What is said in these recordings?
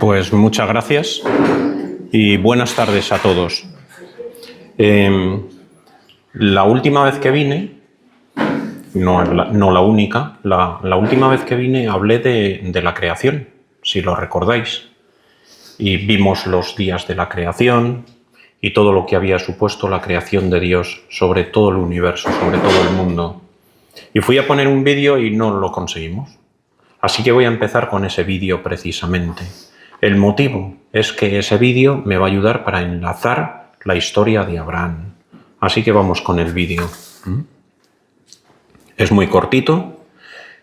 Pues muchas gracias y buenas tardes a todos. La última vez que vine, no la única, la última vez que vine hablé de la creación, si lo recordáis. Y vimos los días de la creación y todo lo que había supuesto la creación de Dios sobre todo el universo, sobre todo el mundo. Y fui a poner un vídeo y no lo conseguimos. Así que voy a empezar con ese vídeo precisamente. El motivo es que ese vídeo me va a ayudar para enlazar la historia de Abraham. Así que vamos con el vídeo. Es muy cortito,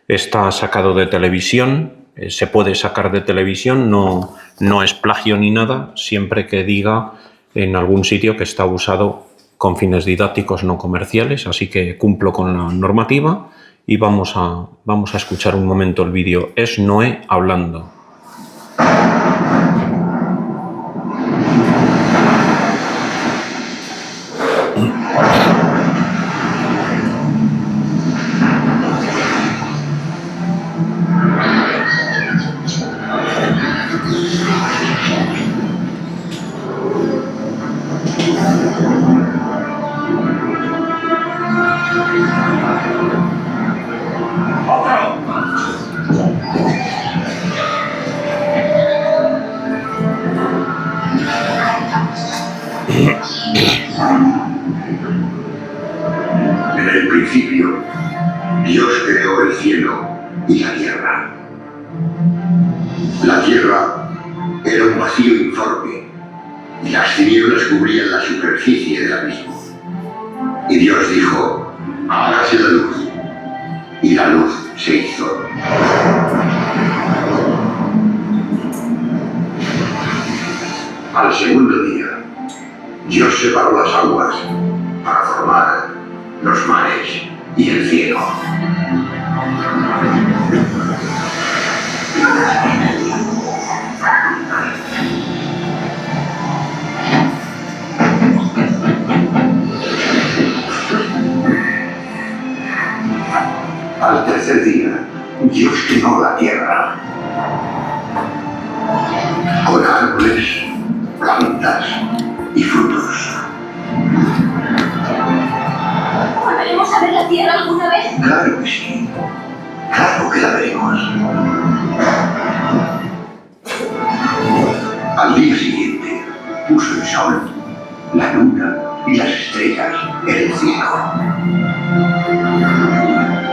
está sacado de televisión, se puede sacar de televisión, no es plagio ni nada, siempre que diga en algún sitio que está usado con fines didácticos no comerciales, así que cumplo con la normativa y vamos a escuchar un momento el vídeo. Es Noé hablando. En el principio, Dios creó el cielo y la tierra. La tierra era un vacío informe y las tinieblas cubrían la superficie del abismo. Y Dios dijo: hágase la luz. Y la luz se hizo. Al segundo día, Dios separó las aguas para formar los mares y el cielo. Al tercer día, Dios creó la tierra con árboles, plantas y frutos. ¿Volveremos a ver la tierra alguna vez? Claro que sí. Claro que la veremos. Al día siguiente, puso el sol, la luna y las estrellas en el cielo.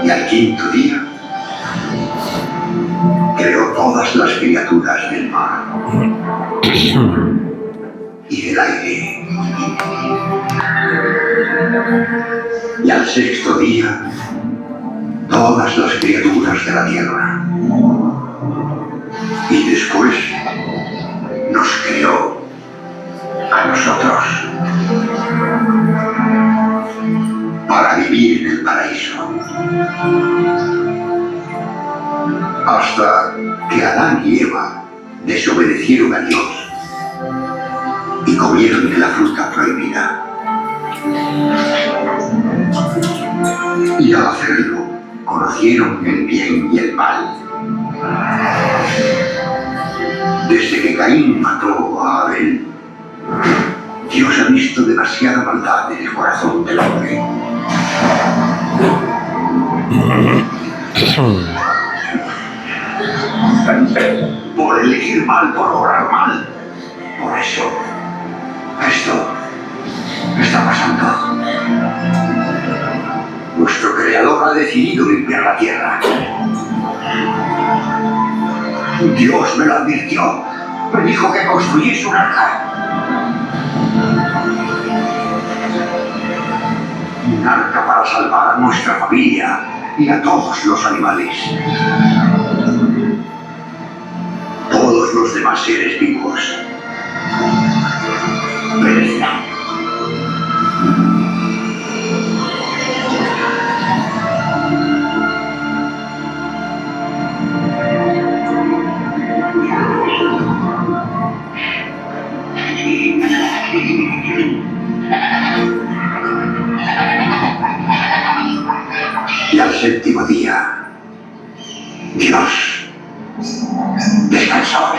Y al quinto día, creó todas las criaturas del mar y del aire. Y al sexto día, todas las criaturas de la tierra. Y después nos creó a nosotros para vivir en el paraíso. Hasta que Adán y Eva desobedecieron a Dios y comieron de la fruta prohibida. Y al hacerlo, conocieron el bien y el mal. Desde que Caín mató a Abel, Dios ha visto demasiada maldad en el corazón del hombre. Por elegir mal, por obrar mal. Por eso, esto está pasando. Nuestro Creador ha decidido limpiar la tierra. Dios me lo advirtió. Me dijo que construyese un arca. Un arca para salvar a nuestra familia y a todos los animales. Todos los demás seres vivos perecerán. Y al séptimo día, Dios descansó.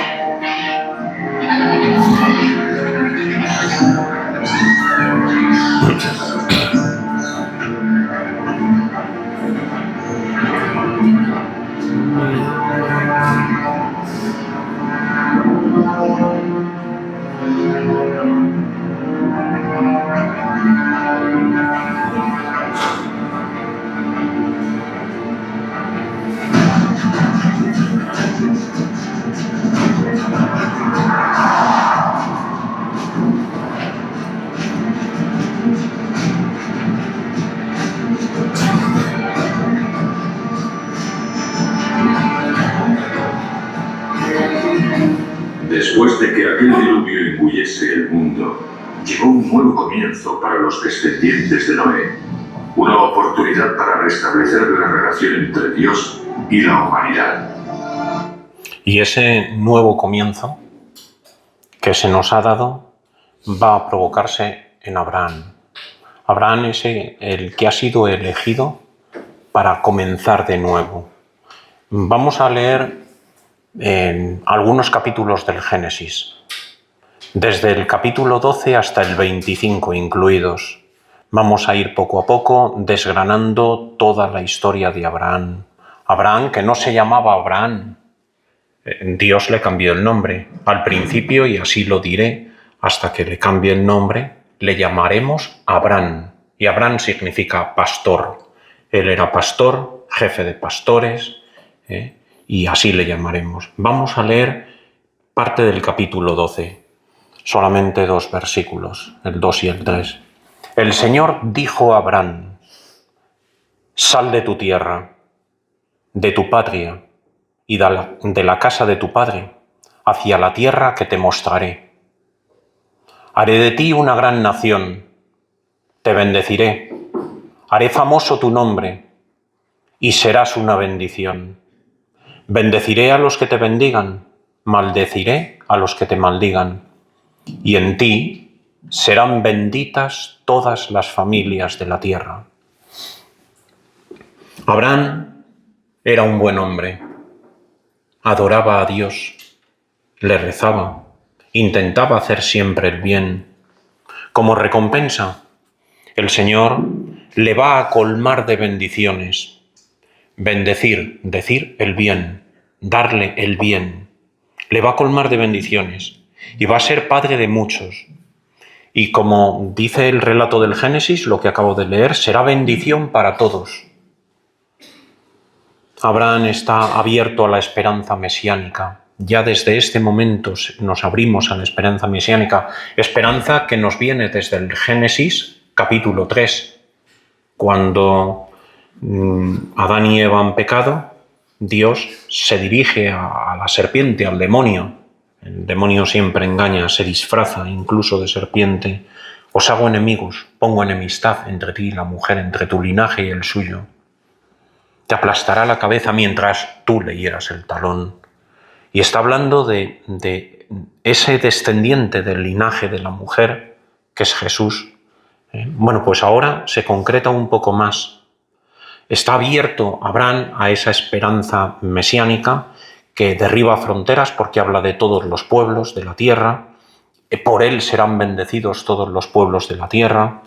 Después de que aquel diluvio engullese el mundo, llegó un nuevo comienzo para los descendientes de Noé. Una oportunidad para restablecer la relación entre Dios y la humanidad. Y ese nuevo comienzo que se nos ha dado va a provocarse en Abraham. Abraham es el que ha sido elegido para comenzar de nuevo. Vamos a leer algunos capítulos del Génesis, desde el capítulo 12 hasta el 25 incluidos. Vamos a ir poco a poco desgranando toda la historia de Abraham. Abraham, que no se llamaba Abraham, Dios le cambió el nombre. Al principio, y así lo diré, hasta que le cambie el nombre, le llamaremos Abraham. Y Abraham significa pastor. Él era pastor, jefe de pastores, y así le llamaremos. Vamos a leer parte del capítulo 12, solamente 2 versículos, el 2 y el 3. El Señor dijo a Abraham: sal de tu tierra, de tu patria y de la casa de tu padre, hacia la tierra que te mostraré. Haré de ti una gran nación, te bendeciré, haré famoso tu nombre y serás una bendición. Bendeciré a los que te bendigan, maldeciré a los que te maldigan, y en ti serán benditas todas las familias de la tierra. Abraham era un buen hombre, adoraba a Dios, le rezaba, intentaba hacer siempre el bien. Como recompensa, el Señor le va a colmar de bendiciones. Bendecir, decir el bien, darle el bien. Le va a colmar de bendiciones y va a ser padre de muchos. Y como dice el relato del Génesis, lo que acabo de leer, será bendición para todos. Abraham está abierto a la esperanza mesiánica. Ya desde este momento nos abrimos a la esperanza mesiánica, esperanza que nos viene desde el Génesis capítulo 3, cuando Adán y Eva han pecado. Dios se dirige a la serpiente, al demonio. El demonio siempre engaña, se disfraza incluso de serpiente. Os hago enemigos, pongo enemistad entre ti y la mujer, entre tu linaje y el suyo. Te aplastará la cabeza mientras tú le hieras el talón. Y está hablando de ese descendiente del linaje de la mujer, que es Jesús. Bueno, pues ahora se concreta un poco más. Está abierto Abraham a esa esperanza mesiánica que derriba fronteras porque habla de todos los pueblos de la tierra. Por él serán bendecidos todos los pueblos de la tierra.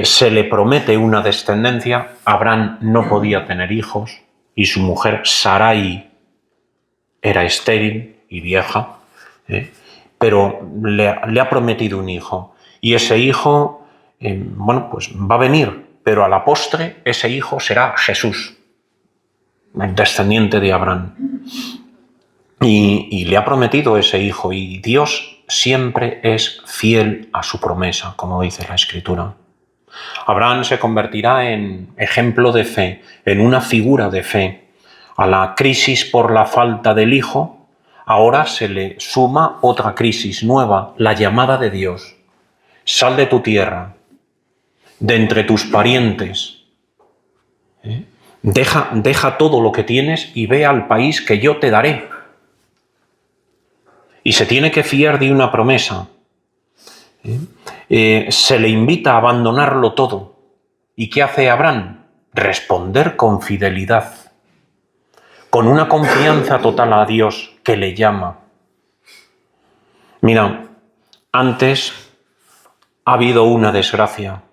Se le promete una descendencia. Abraham no podía tener hijos y su mujer Sarai era estéril y vieja, pero le ha prometido un hijo. Y ese hijo, pues va a venir. Pero a la postre ese hijo será Jesús, el descendiente de Abraham. Y le ha prometido ese hijo, y Dios siempre es fiel a su promesa, como dice la Escritura. Abraham se convertirá en ejemplo de fe, en una figura de fe. A la crisis por la falta del hijo, ahora se le suma otra crisis nueva, la llamada de Dios. Sal de tu tierra, de entre tus parientes. Deja todo lo que tienes y ve al país que yo te daré. Y se tiene que fiar de una promesa. Se le invita a abandonarlo todo. ¿Y qué hace Abraham? Responder con fidelidad, con una confianza total a Dios que le llama. Mira, antes ha habido una desgracia.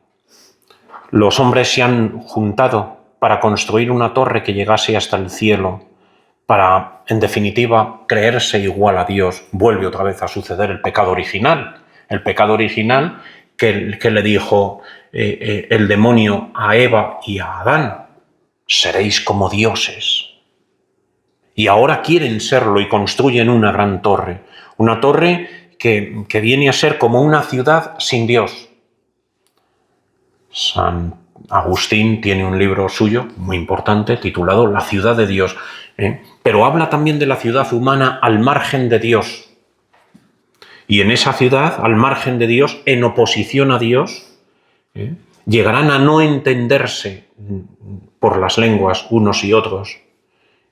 Los hombres se han juntado para construir una torre que llegase hasta el cielo, para, en definitiva, creerse igual a Dios. Vuelve otra vez a suceder el pecado original que le dijo el demonio a Eva y a Adán: seréis como dioses. Y ahora quieren serlo y construyen una gran torre, una torre que viene a ser como una ciudad sin Dios. San Agustín tiene un libro suyo muy importante titulado La ciudad de Dios, pero habla también de la ciudad humana al margen de Dios. Y en esa ciudad, al margen de Dios, en oposición a Dios, llegarán a no entenderse por las lenguas unos y otros,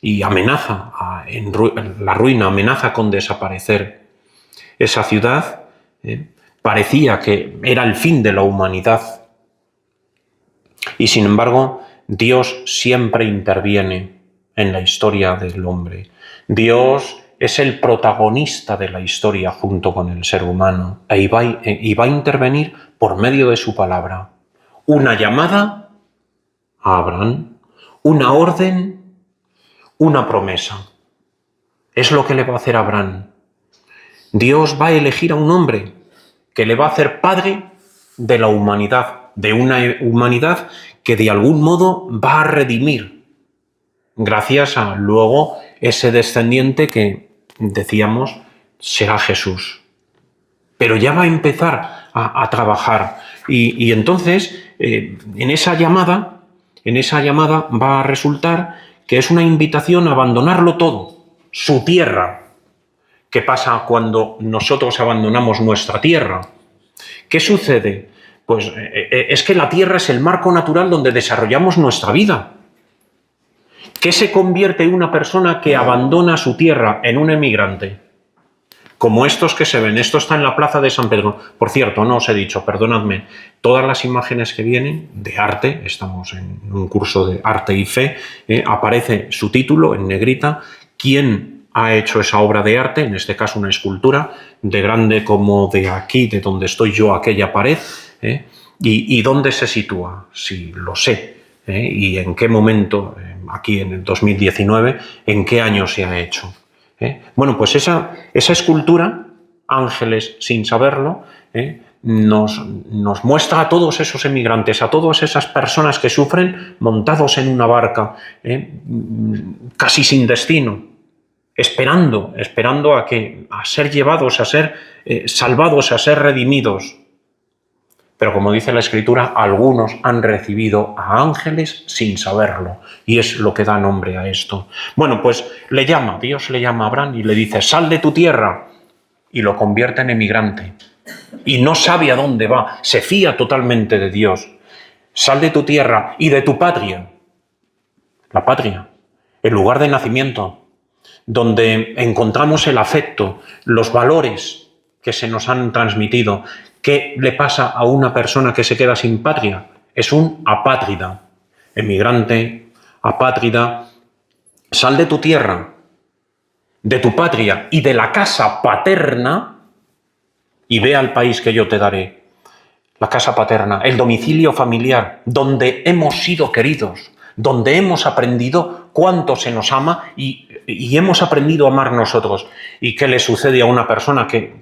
y amenaza en la ruina, amenaza con desaparecer. Esa ciudad parecía que era el fin de la humanidad. Y sin embargo, Dios siempre interviene en la historia del hombre. Dios es el protagonista de la historia junto con el ser humano y va a intervenir por medio de su palabra. Una llamada a Abraham, una orden, una promesa. Es lo que le va a hacer a Abraham. Dios va a elegir a un hombre que le va a hacer padre de la humanidad, de una humanidad que de algún modo va a redimir, gracias a luego ese descendiente que, decíamos, será Jesús. Pero ya va a empezar a trabajar. Y entonces, en esa llamada va a resultar que es una invitación a abandonarlo todo, su tierra. ¿Qué pasa cuando nosotros abandonamos nuestra tierra? ¿Qué sucede? Pues es que la tierra es el marco natural donde desarrollamos nuestra vida. ¿Qué se convierte en una persona que abandona su tierra en un emigrante? Como estos que se ven, esto está en la plaza de San Pedro. Por cierto, no os he dicho, perdonadme, todas las imágenes que vienen de arte, estamos en un curso de arte y fe, aparece su título en negrita, quién ha hecho esa obra de arte, en este caso una escultura, de grande como de aquí, de donde estoy yo, aquella pared, y dónde se sitúa, si lo sé, y en qué momento, aquí en el 2019, en qué año se ha hecho. Bueno, pues esa escultura, Ángeles sin saberlo, nos muestra a todos esos emigrantes, a todas esas personas que sufren montados en una barca, casi sin destino, esperando a ser llevados, a ser salvados, a ser redimidos. Pero como dice la Escritura, algunos han recibido a ángeles sin saberlo. Y es lo que da nombre a esto. Bueno, pues Dios le llama a Abraham y le dice, sal de tu tierra. Y lo convierte en emigrante. Y no sabe a dónde va. Se fía totalmente de Dios. Sal de tu tierra y de tu patria. La patria, el lugar de nacimiento, donde encontramos el afecto, los valores que se nos han transmitido. ¿Qué le pasa a una persona que se queda sin patria? Es un apátrida, emigrante, apátrida. Sal de tu tierra, de tu patria y de la casa paterna y ve al país que yo te daré. La casa paterna, el domicilio familiar, donde hemos sido queridos, donde hemos aprendido cuánto se nos ama y hemos aprendido a amar nosotros. ¿Y qué le sucede a una persona que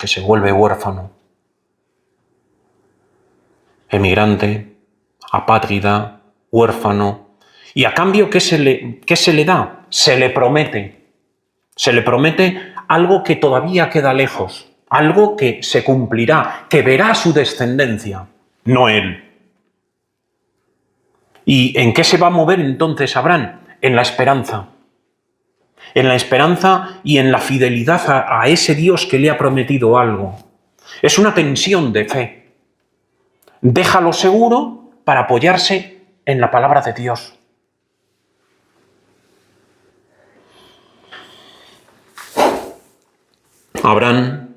se vuelve huérfano? Emigrante, apátrida, huérfano. Y a cambio, ¿qué se le da? Se le promete algo que todavía queda lejos, algo que se cumplirá, que verá su descendencia, no él. ¿Y en qué se va a mover entonces Abraham? En la esperanza. En la esperanza y en la fidelidad a ese Dios que le ha prometido algo. Es una tensión de fe. Deja lo seguro para apoyarse en la palabra de Dios. Abraham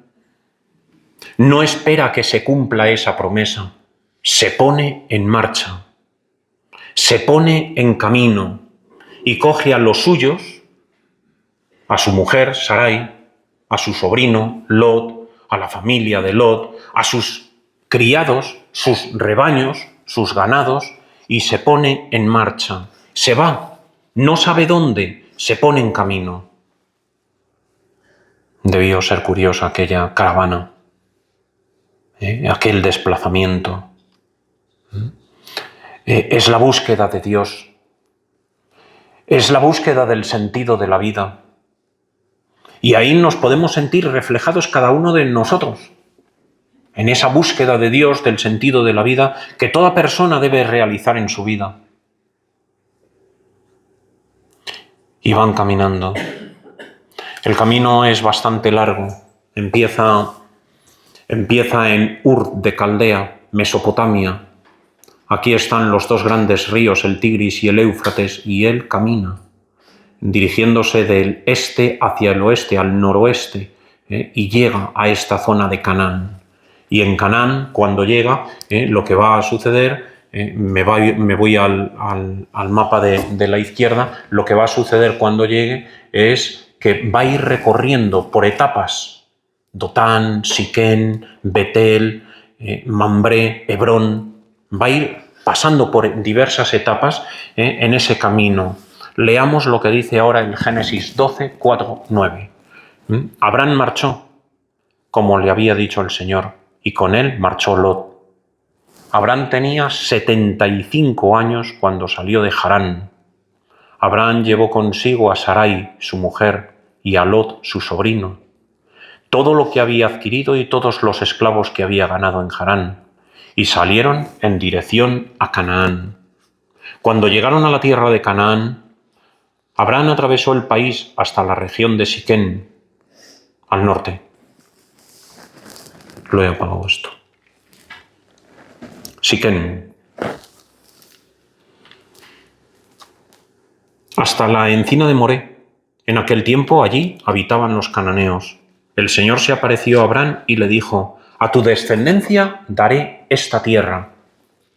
no espera que se cumpla esa promesa, se pone en marcha, se pone en camino y coge a los suyos, a su mujer Sarai, a su sobrino Lot, a la familia de Lot, a sus criados, sus rebaños, sus ganados, y se pone en marcha. Se va, no sabe dónde, se pone en camino. Debió ser curiosa aquella caravana, aquel desplazamiento. Es la búsqueda de Dios, es la búsqueda del sentido de la vida. Y ahí nos podemos sentir reflejados cada uno de nosotros. en esa búsqueda de Dios, del sentido de la vida, que toda persona debe realizar en su vida. Y van caminando. El camino es bastante largo. Empieza en Ur de Caldea, Mesopotamia. Aquí están los dos grandes ríos, el Tigris y el Éufrates, y él camina, dirigiéndose del este hacia el oeste, al noroeste, y llega a esta zona de Canaán. Y en Canaán, cuando llega, lo que va a suceder, me voy al mapa de la izquierda, lo que va a suceder cuando llegue es que va a ir recorriendo por etapas Dotán, Siquén, Betel, Mambré, Hebrón, va a ir pasando por diversas etapas en ese camino. Leamos lo que dice ahora en Génesis 12, 4, 9. Abraham marchó, como le había dicho el Señor, y con él marchó Lot. Abraham tenía 75 años cuando salió de Harán. Abraham llevó consigo a Sarai, su mujer, y a Lot, su sobrino, todo lo que había adquirido y todos los esclavos que había ganado en Harán, y salieron en dirección a Canaán. Cuando llegaron a la tierra de Canaán, Abraham atravesó el país hasta la región de Siquén, al norte. Lo he apagado esto. Siquén. Hasta la encina de Moré. En aquel tiempo allí habitaban los cananeos. El Señor se apareció a Abraham y le dijo: a tu descendencia daré esta tierra.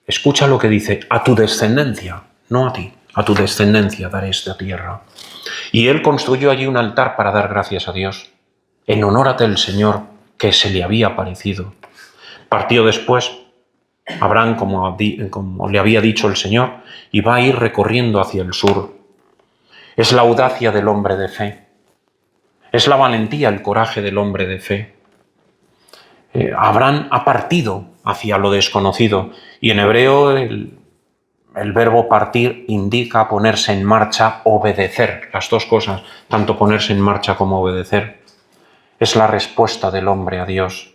Escucha lo que dice: a tu descendencia, no a ti, a tu descendencia daré esta tierra. Y él construyó allí un altar para dar gracias a Dios, en honor a el Señor que se le había aparecido. Partió después Abraham, como le había dicho el Señor, y va a ir recorriendo hacia el sur. Es la audacia del hombre de fe. Es la valentía, el coraje del hombre de fe. Abraham ha partido hacia lo desconocido, y en hebreo el verbo partir indica ponerse en marcha, obedecer, las dos cosas, tanto ponerse en marcha como obedecer. Es la respuesta del hombre a Dios.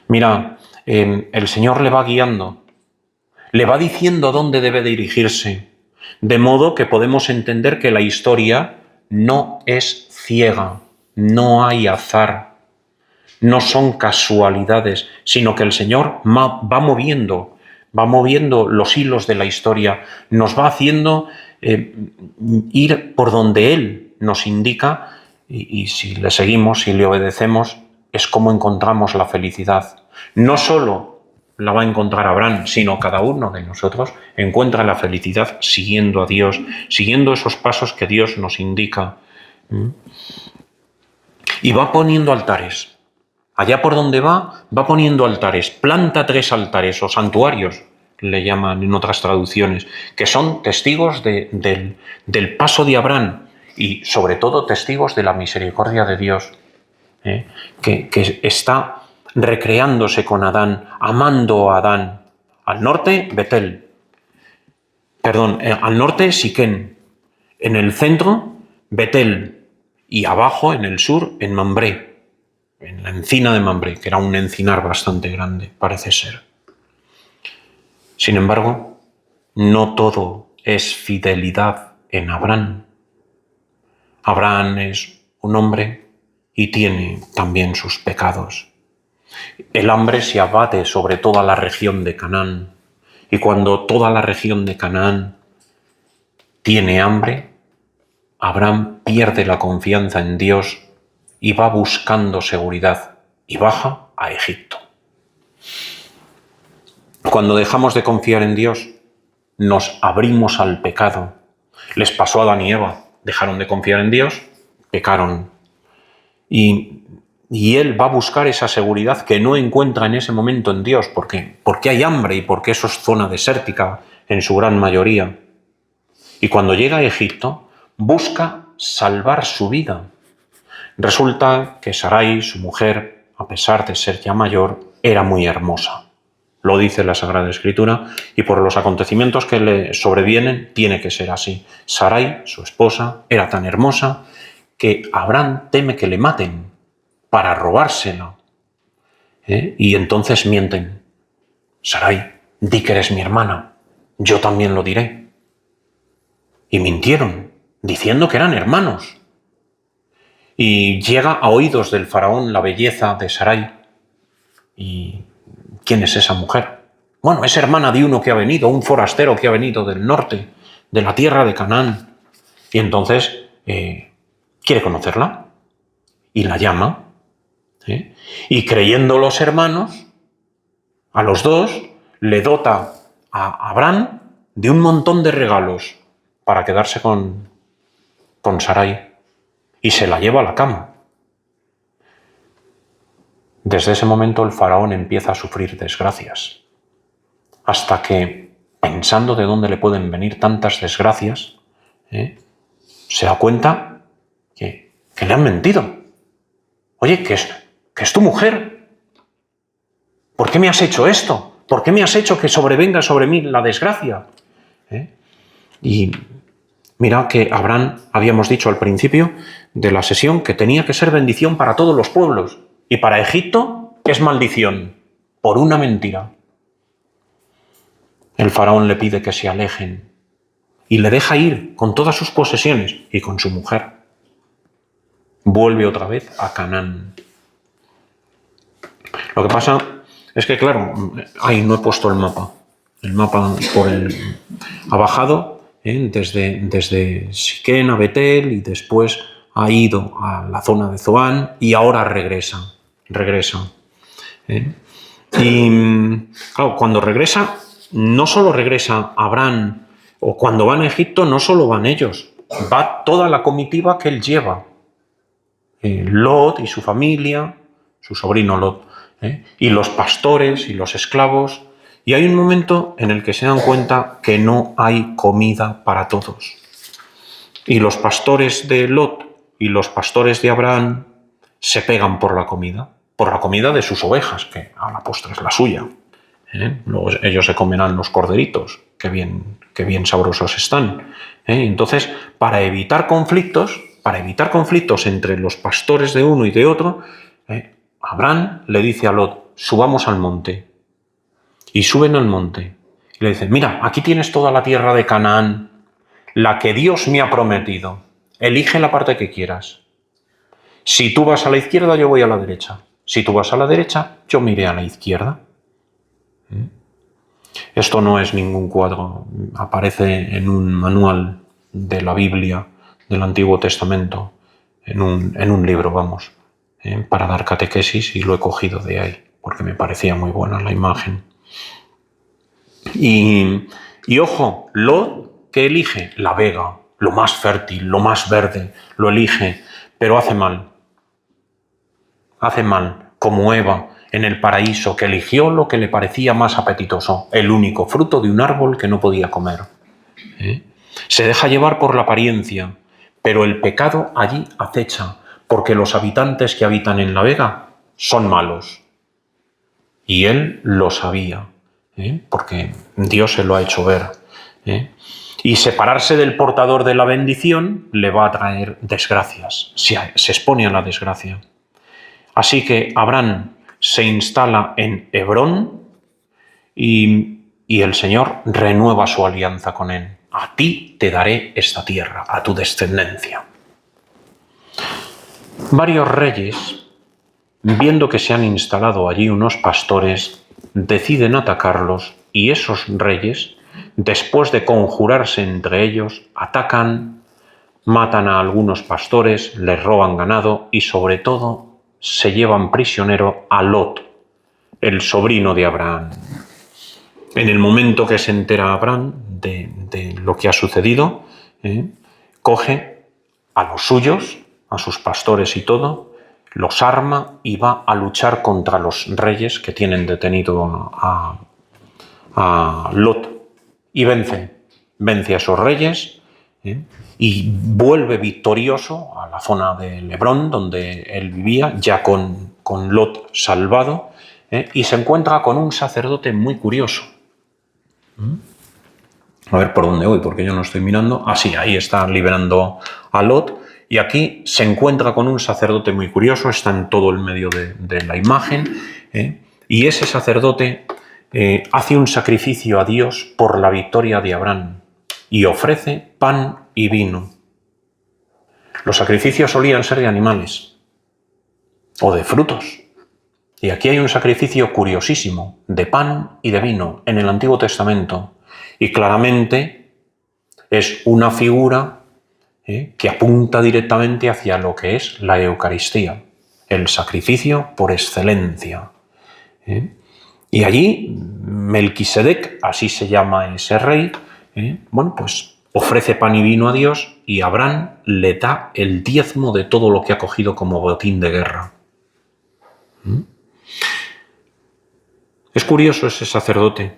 Mira, el Señor le va guiando, le va diciendo dónde debe dirigirse, de modo que podemos entender que la historia no es ciega, no hay azar, no son casualidades, sino que el Señor va moviendo los hilos de la historia, nos va haciendo ir por donde Él nos indica, y si le seguimos, si le obedecemos, es como encontramos la felicidad. No solo la va a encontrar Abraham, sino cada uno de nosotros encuentra la felicidad siguiendo a Dios, siguiendo esos pasos que Dios nos indica. Y va poniendo altares. Allá por donde va poniendo altares. Planta 3 altares o santuarios, le llaman en otras traducciones, que son testigos del paso de Abraham y sobre todo testigos de la misericordia de Dios, que está recreándose con Adán, amando a Adán. Al norte, Betel. Al norte, Siquén. En el centro, Betel. Y abajo, en el sur, en Mambré. En la encina de Mambré, que era un encinar bastante grande, parece ser. Sin embargo, no todo es fidelidad en Abraham. Abraham es un hombre y tiene también sus pecados. El hambre se abate sobre toda la región de Canaán, y cuando toda la región de Canaán tiene hambre, Abraham pierde la confianza en Dios y va buscando seguridad y baja a Egipto. Cuando dejamos de confiar en Dios, nos abrimos al pecado. Les pasó a Adán y Eva, dejaron de confiar en Dios, pecaron. Y él va a buscar esa seguridad que no encuentra en ese momento en Dios, porque hay hambre y porque eso es zona desértica en su gran mayoría. Y cuando llega a Egipto, busca salvar su vida. Resulta que Sarai, su mujer, a pesar de ser ya mayor, era muy hermosa. Lo dice la Sagrada Escritura, y por los acontecimientos que le sobrevienen, tiene que ser así. Sarai, su esposa, era tan hermosa que Abraham teme que le maten para robársela. Y entonces mienten. Sarai, di que eres mi hermana, yo también lo diré. Y mintieron, diciendo que eran hermanos. Y llega a oídos del faraón la belleza de Sarai. ¿Y quién es esa mujer? Bueno, es hermana de uno que ha venido, un forastero que ha venido del norte, de la tierra de Canaán. Y entonces quiere conocerla y la llama. Y creyendo los hermanos, a los dos le dota a Abraham de un montón de regalos para quedarse con Sarai y se la lleva a la cama. Desde ese momento el faraón empieza a sufrir desgracias, hasta que, pensando de dónde le pueden venir tantas desgracias, se da cuenta que le han mentido. Oye, que es tu mujer. ¿Por qué me has hecho esto? ¿Por qué me has hecho que sobrevenga sobre mí la desgracia? Y mira que Abraham, habíamos dicho al principio de la sesión, que tenía que ser bendición para todos los pueblos. Y para Egipto es maldición, por una mentira. El faraón le pide que se alejen y le deja ir con todas sus posesiones y con su mujer. Vuelve otra vez a Canaán. Lo que pasa es que, claro, ahí no he puesto el mapa. El mapa ha bajado desde Siquén a Betel y después ha ido a la zona de Zoán y ahora regresa. Y claro, cuando regresa, no solo regresa Abraham, o cuando van a Egipto no solo van ellos, va toda la comitiva que él lleva. Lot y su familia, su sobrino Lot, y los pastores y los esclavos. Y hay un momento en el que se dan cuenta que no hay comida para todos. Y los pastores de Lot y los pastores de Abraham se pegan por la comida de sus ovejas, que a la postre es la suya. Luego ellos se comerán los corderitos, que bien sabrosos están. Entonces, para evitar conflictos entre los pastores de uno y de otro, Abraham le dice a Lot, subamos al monte. Y suben al monte. Y le dicen, mira, aquí tienes toda la tierra de Canaán, la que Dios me ha prometido. Elige la parte que quieras. Si tú vas a la izquierda, yo voy a la derecha. Si tú vas a la derecha, yo me iré a la izquierda. Esto no es ningún cuadro. Aparece en un manual de la Biblia, del Antiguo Testamento, en un libro, para dar catequesis, y lo he cogido de ahí, porque me parecía muy buena la imagen. Y ojo, Lot, ¿qué elige? La vega, lo más fértil, lo más verde, lo elige, pero hace mal. Hace mal, como Eva en el paraíso, que eligió lo que le parecía más apetitoso, el único fruto de un árbol que no podía comer. Se deja llevar por la apariencia, pero el pecado allí acecha, porque los habitantes que habitan en la vega son malos. Y él lo sabía, porque Dios se lo ha hecho ver. Y separarse del portador de la bendición le va a traer desgracias, se expone a la desgracia. Así que Abraham se instala en Hebrón y el Señor renueva su alianza con él. A ti te daré esta tierra, a tu descendencia. Varios reyes, viendo que se han instalado allí unos pastores, deciden atacarlos, y esos reyes, después de conjurarse entre ellos, atacan, matan a algunos pastores, les roban ganado y sobre todo se llevan prisionero a Lot, el sobrino de Abraham. En el momento que se entera Abraham de lo que ha sucedido, coge a los suyos, a sus pastores y todo, los arma y va a luchar contra los reyes que tienen detenido a Lot. Y vence a esos reyes, y vuelve victorioso a la zona de Hebrón, donde él vivía, ya con Lot salvado, y se encuentra con un sacerdote muy curioso. A ver por dónde voy, porque yo no estoy mirando. Sí, ahí está liberando a Lot. Y aquí se encuentra con un sacerdote muy curioso, está en todo el medio de la imagen, Y ese sacerdote hace un sacrificio a Dios por la victoria de Abraham y ofrece pan y vino. Los sacrificios solían ser de animales o de frutos. Y aquí hay un sacrificio curiosísimo de pan y de vino en el Antiguo Testamento. Y claramente es una figura que apunta directamente hacia lo que es la Eucaristía, el sacrificio por excelencia. Y allí Melquisedec, así se llama ese rey, bueno, pues ofrece pan y vino a Dios y Abraham le da el diezmo de todo lo que ha cogido como botín de guerra. Es curioso ese sacerdote.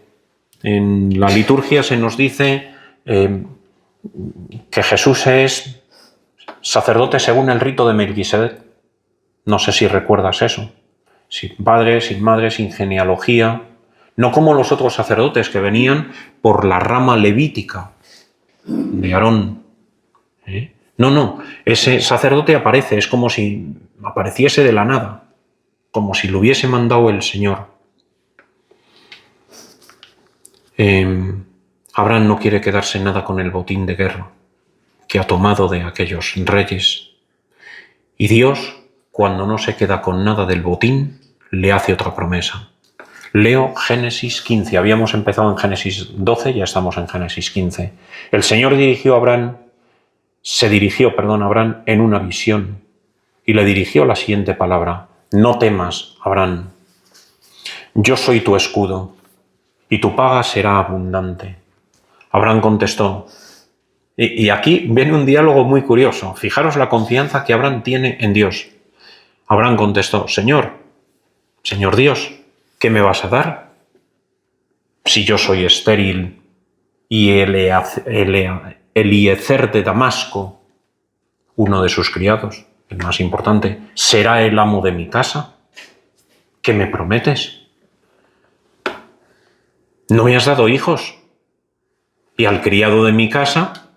En la liturgia se nos dice que Jesús es sacerdote según el rito de Melquisedec. No sé si recuerdas eso. Sin padre, sin madre, sin genealogía. No como los otros sacerdotes que venían por la rama levítica de Aarón. No. Ese sacerdote aparece, es como si apareciese de la nada, como si lo hubiese mandado el Señor. Abraham no quiere quedarse nada con el botín de guerra que ha tomado de aquellos reyes. Y Dios, cuando no se queda con nada del botín, le hace otra promesa. Leo Génesis 15. Habíamos empezado en Génesis 12, ya estamos en Génesis 15. El Señor se dirigió a Abraham en una visión y le dirigió la siguiente palabra: no temas, Abraham, yo soy tu escudo y tu paga será abundante. Abraham contestó, y aquí viene un diálogo muy curioso. Fijaros la confianza que Abraham tiene en Dios. Abraham contestó, Señor Dios, ¿qué me vas a dar? Si yo soy estéril y Eliezer de Damasco, uno de sus criados, el más importante, ¿será el amo de mi casa? ¿Qué me prometes? No me has dado hijos, y al criado de mi casa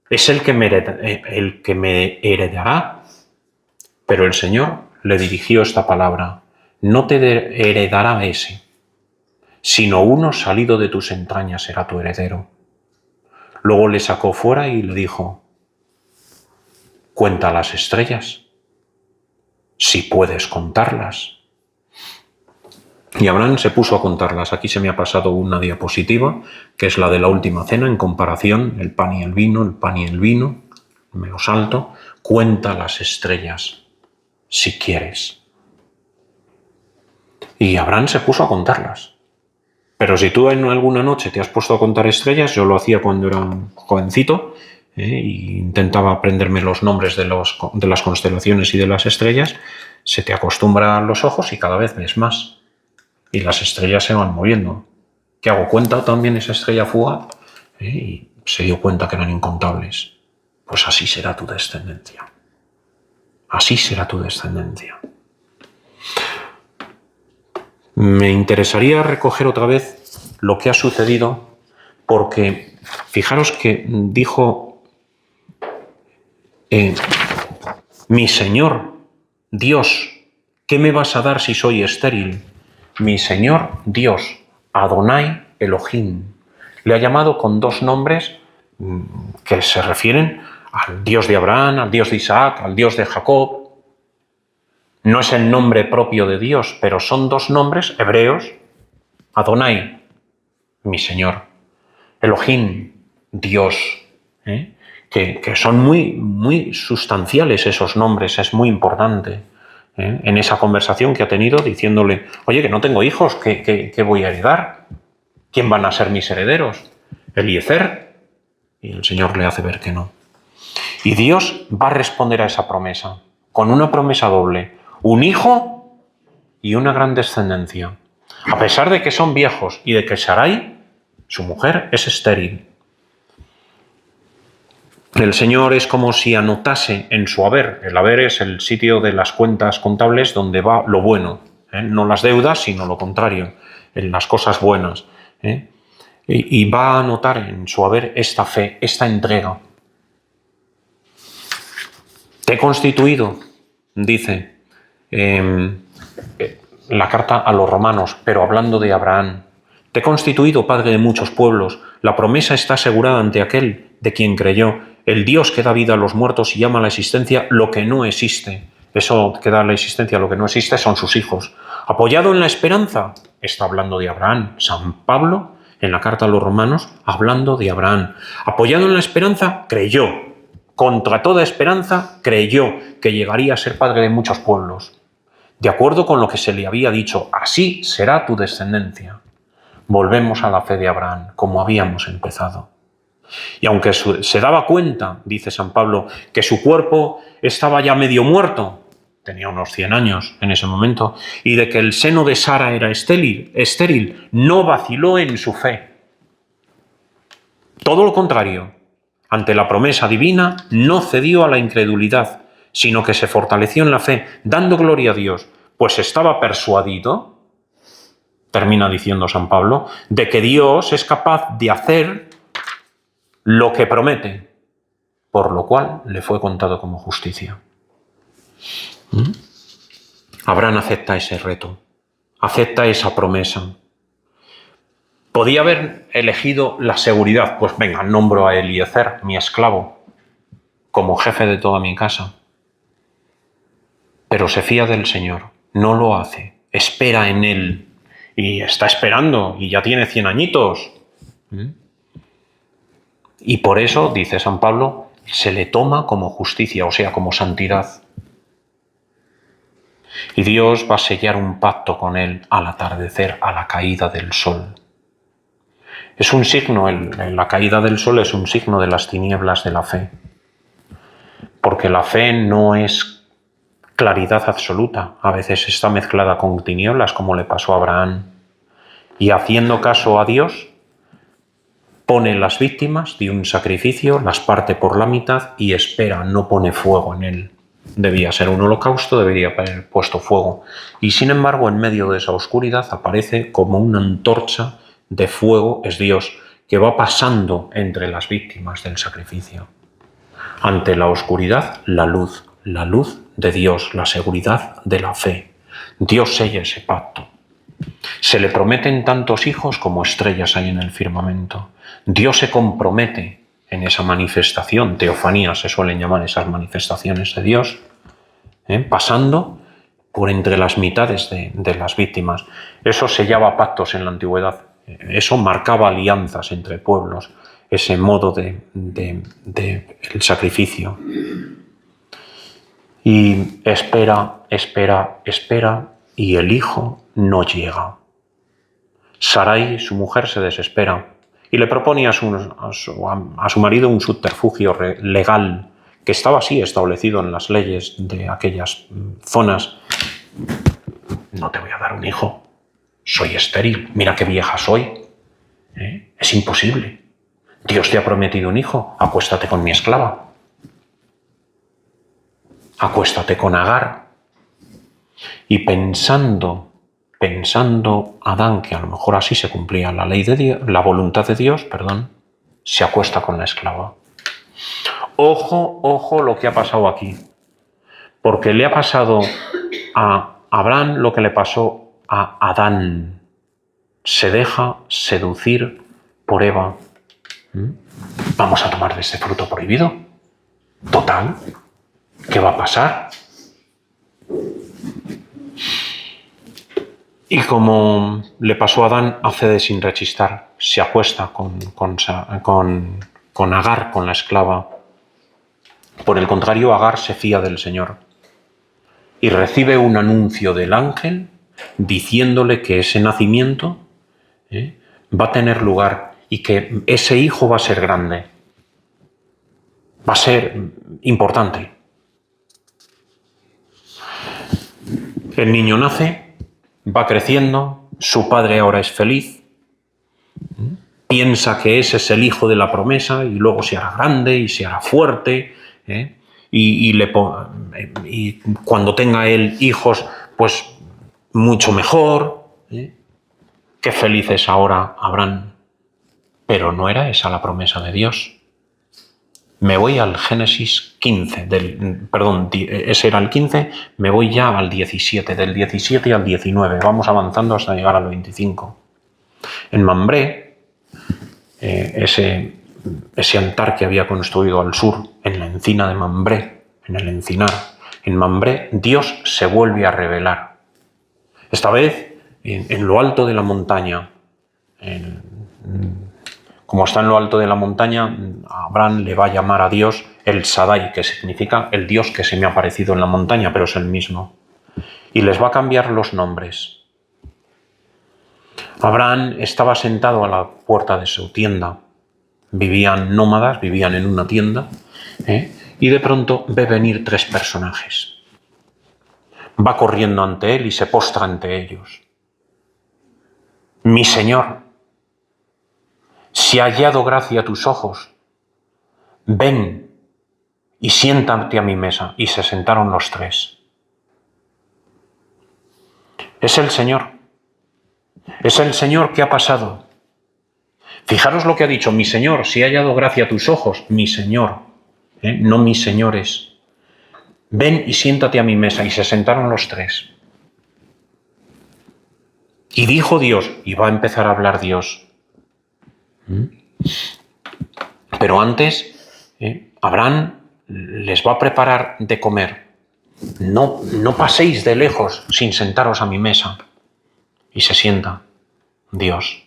es el que me heredará. Pero el Señor le dirigió esta palabra, no te heredará ese, sino uno salido de tus entrañas será tu heredero. Luego le sacó fuera y le dijo, cuenta las estrellas, si puedes contarlas. Y Abraham se puso a contarlas. Aquí se me ha pasado una diapositiva, que es la de la última cena, en comparación, el pan y el vino, me lo salto. Cuenta las estrellas, si quieres. Y Abraham se puso a contarlas. Pero si tú en alguna noche te has puesto a contar estrellas, yo lo hacía cuando era jovencito, e intentaba aprenderme los nombres de las constelaciones y de las estrellas, se te acostumbran los ojos y cada vez ves más. Y las estrellas se van moviendo. ¿Qué hago? ¿Cuenta también esa estrella fugaz? Y se dio cuenta que eran incontables. Pues así será tu descendencia. Así será tu descendencia. Me interesaría recoger otra vez lo que ha sucedido, porque fijaros que dijo mi Señor, Dios, ¿qué me vas a dar si soy estéril? Mi Señor Dios, Adonai Elohim. Le ha llamado con dos nombres que se refieren al Dios de Abraham, al Dios de Isaac, al Dios de Jacob. No es el nombre propio de Dios, pero son dos nombres hebreos. Adonai, mi Señor. Elohim, Dios. Que son muy sustanciales esos nombres, es muy importante. En esa conversación que ha tenido diciéndole, oye, que no tengo hijos, ¿qué voy a heredar? ¿Quién van a ser mis herederos? Eliezer. Y el Señor le hace ver que no. Y Dios va a responder a esa promesa, con una promesa doble, un hijo y una gran descendencia. A pesar de que son viejos y de que Sarai, su mujer, es estéril. El Señor es como si anotase en su haber. El haber es el sitio de las cuentas contables donde va lo bueno. No las deudas, sino lo contrario, en las cosas buenas. Y va a anotar en su haber esta fe, esta entrega. Te he constituido, dice, la carta a los romanos, pero hablando de Abraham. Te he constituido padre de muchos pueblos. La promesa está asegurada ante aquel de quien creyó. El Dios que da vida a los muertos y llama a la existencia lo que no existe. Eso que da a la existencia lo que no existe son sus hijos. Apoyado en la esperanza, está hablando de Abraham. San Pablo, en la carta a los romanos, hablando de Abraham. Apoyado en la esperanza, creyó. Contra toda esperanza, creyó que llegaría a ser padre de muchos pueblos. De acuerdo con lo que se le había dicho, así será tu descendencia. Volvemos a la fe de Abraham, como habíamos empezado. Y aunque se daba cuenta, dice San Pablo, que su cuerpo estaba ya medio muerto, tenía unos 100 años en ese momento, y de que el seno de Sara era estéril, no vaciló en su fe. Todo lo contrario, ante la promesa divina, no cedió a la incredulidad, sino que se fortaleció en la fe, dando gloria a Dios, pues estaba persuadido, termina diciendo San Pablo, de que Dios es capaz de hacer lo que promete, por lo cual le fue contado como justicia. Abraham acepta ese reto, acepta esa promesa. Podía haber elegido la seguridad, pues venga, nombro a Eliezer, mi esclavo, como jefe de toda mi casa. Pero se fía del Señor, no lo hace, espera en Él, y está esperando, y ya tiene 100 añitos. Y por eso, dice San Pablo, se le toma como justicia, o sea, como santidad. Y Dios va a sellar un pacto con él al atardecer, a la caída del sol. Es un signo, la caída del sol es un signo de las tinieblas de la fe. Porque la fe no es claridad absoluta, a veces está mezclada con tinieblas, como le pasó a Abraham. Y haciendo caso a Dios, pone las víctimas de un sacrificio, las parte por la mitad y espera, no pone fuego en él. Debía ser un holocausto, debería haber puesto fuego. Y sin embargo, en medio de esa oscuridad aparece como una antorcha de fuego, es Dios, que va pasando entre las víctimas del sacrificio. Ante la oscuridad, la luz de Dios, la seguridad de la fe. Dios sella ese pacto. Se le prometen tantos hijos como estrellas hay en el firmamento. Dios se compromete en esa manifestación, teofanías se suelen llamar esas manifestaciones de Dios, pasando por entre las mitades de las víctimas. Eso sellaba pactos en la antigüedad, eso marcaba alianzas entre pueblos, ese modo de el sacrificio. Y espera, y el hijo no llega. Sarai, su mujer, se desespera y le propone a su marido un subterfugio legal que estaba así establecido en las leyes de aquellas zonas. No te voy a dar un hijo, soy estéril, mira qué vieja soy. Es imposible. Dios te ha prometido un hijo, acuéstate con mi esclava. Acuéstate con Agar. Y pensando Adán que a lo mejor así se cumplía la ley de Dios, la voluntad de Dios, se acuesta con la esclava. Ojo lo que ha pasado aquí, porque le ha pasado a Abraham lo que le pasó a Adán. Se deja seducir por Eva. ¿Vamos a tomar de este fruto prohibido? Total, ¿qué va a pasar? Y como le pasó a Adán, accede sin rechistar, se acuesta con Agar, con la esclava. Por el contrario, Agar se fía del Señor y recibe un anuncio del ángel diciéndole que ese nacimiento va a tener lugar y que ese hijo va a ser grande, va a ser importante. El niño nace, va creciendo, su padre ahora es feliz, piensa que ese es el hijo de la promesa y luego se hará grande y se hará fuerte, y cuando tenga él hijos, pues mucho mejor. Qué feliz es ahora Abraham. Pero no era esa la promesa de Dios. Me voy al Génesis 15, ese era el 15, me voy ya al 17, del 17 al 19, vamos avanzando hasta llegar al 25. En Mambré, ese altar que había construido al sur, en la encina de Mambré, en el encinar, en Mambré, Dios se vuelve a revelar. Esta vez, en lo alto de la montaña, como está en lo alto de la montaña, Abraham le va a llamar a Dios el Shaddai, que significa el Dios que se me ha aparecido en la montaña, pero es el mismo. Y les va a cambiar los nombres. Abraham estaba sentado a la puerta de su tienda. Vivían nómadas, vivían en una tienda, y de pronto ve venir 3 personajes. Va corriendo ante él y se postra ante ellos. Mi Señor, si ha hallado gracia a tus ojos, ven y siéntate a mi mesa. Y se sentaron los 3. Es el Señor. Es el Señor que ha pasado. Fijaros lo que ha dicho, mi Señor, si ha hallado gracia a tus ojos, mi Señor, no mis señores. Ven y siéntate a mi mesa. Y se sentaron los 3. Y dijo Dios, y va a empezar a hablar Dios. Pero antes, Abraham les va a preparar de comer. No paséis de lejos sin sentaros a mi mesa. Y se sienta Dios.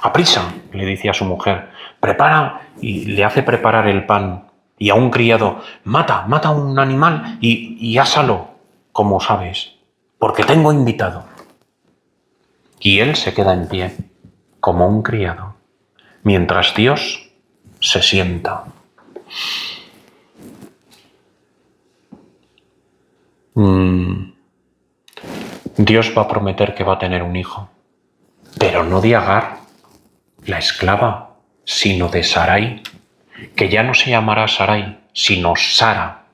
Aprisa, le dice a su mujer, prepara, y le hace preparar el pan. Y a un criado, mata un animal y ásalo, como sabes, porque tengo invitado. Y él se queda en pie, como un criado, mientras Dios se sienta. Dios va a prometer que va a tener un hijo, pero no de Agar, la esclava, sino de Sarai, que ya no se llamará Sarai, sino Sara,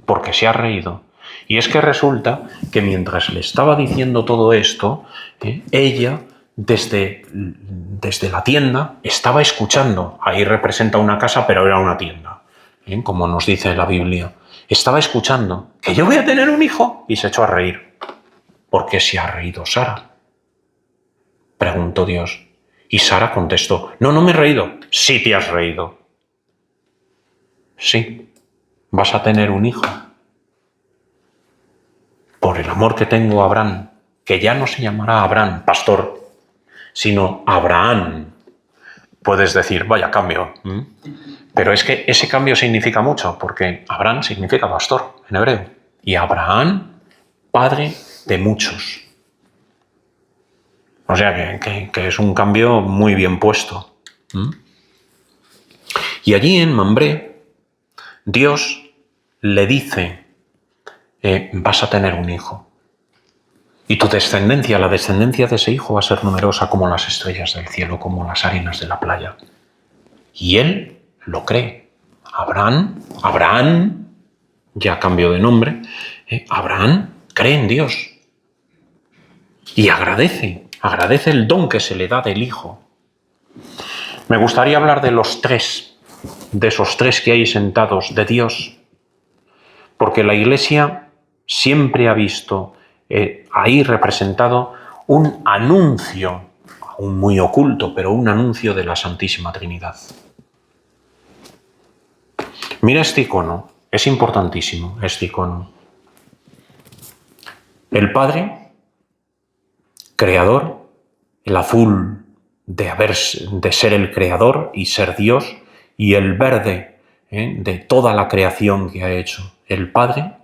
porque se ha reído. Y es que resulta que mientras le estaba diciendo todo esto, ella, desde la tienda, estaba escuchando. Ahí representa una casa, pero era una tienda, como nos dice la Biblia. Estaba escuchando que yo voy a tener un hijo, y se echó a reír. ¿Por qué se ha reído Sara?, preguntó Dios. Y Sara contestó, no me he reído. Sí te has reído. Sí, vas a tener un hijo. Por el amor que tengo a Abraham, que ya no se llamará Abraham, pastor, sino Abraham. Puedes decir, vaya cambio. Pero es que ese cambio significa mucho, porque Abraham significa pastor en hebreo. Y Abraham, padre de muchos. O sea que es un cambio muy bien puesto. Y allí en Mambré, Dios le dice, vas a tener un hijo. Y tu descendencia, la descendencia de ese hijo va a ser numerosa como las estrellas del cielo, como las arenas de la playa. Y él lo cree. Abraham, ya cambió de nombre, Abraham cree en Dios. Y agradece el don que se le da del hijo. Me gustaría hablar de esos 3 que hay sentados, de Dios, porque la Iglesia siempre ha visto ahí representado un anuncio, aún muy oculto, pero un anuncio de la Santísima Trinidad. Mira este icono, es importantísimo este icono. El Padre, creador, el azul de ser el creador y ser Dios, y el verde de toda la creación que ha hecho el Padre,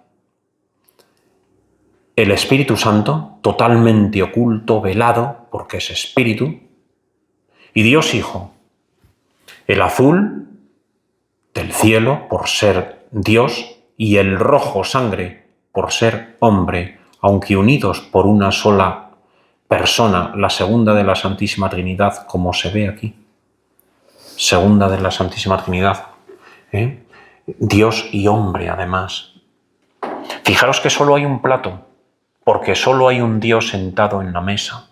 el Espíritu Santo, totalmente oculto, velado, porque es Espíritu, y Dios Hijo, el azul del cielo por ser Dios y el rojo sangre por ser hombre, aunque unidos por una sola persona, la segunda de la Santísima Trinidad, como se ve aquí. Segunda de la Santísima Trinidad. Dios y hombre, además. Fijaros que solo hay un plato, porque solo hay un Dios sentado en la mesa.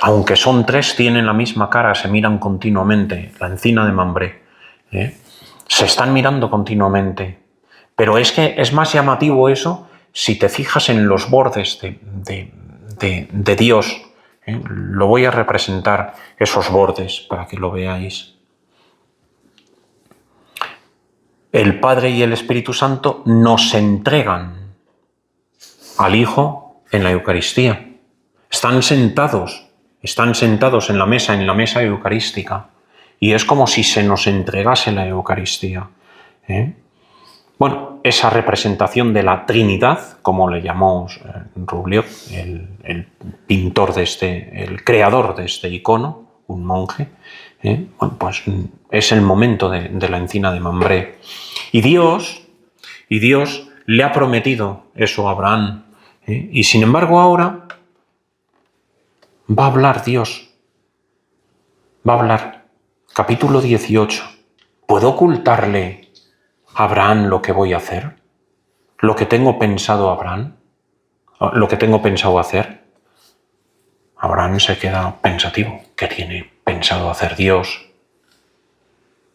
Aunque son tres, tienen la misma cara, se miran continuamente, la encina de Mambré. Se están mirando continuamente. Pero es que es más llamativo eso si te fijas en los bordes de Dios. Lo voy a representar, esos bordes, para que lo veáis. El Padre y el Espíritu Santo nos entregan al Hijo en la Eucaristía. Están sentados en la mesa eucarística, y es como si se nos entregase la Eucaristía. Bueno, esa representación de la Trinidad, como le llamó Rubliov, el pintor el creador de este icono, un monje, bueno, pues es el momento de la encina de Mambré. Y Dios le ha prometido eso a Abraham. Y sin embargo ahora va a hablar Dios. Va a hablar. Capítulo 18. ¿Puedo ocultarle a Abraham lo que voy a hacer? ¿Lo que tengo pensado Abraham? ¿Lo que tengo pensado hacer? Abraham se queda pensativo. ¿Qué tiene pensado hacer Dios?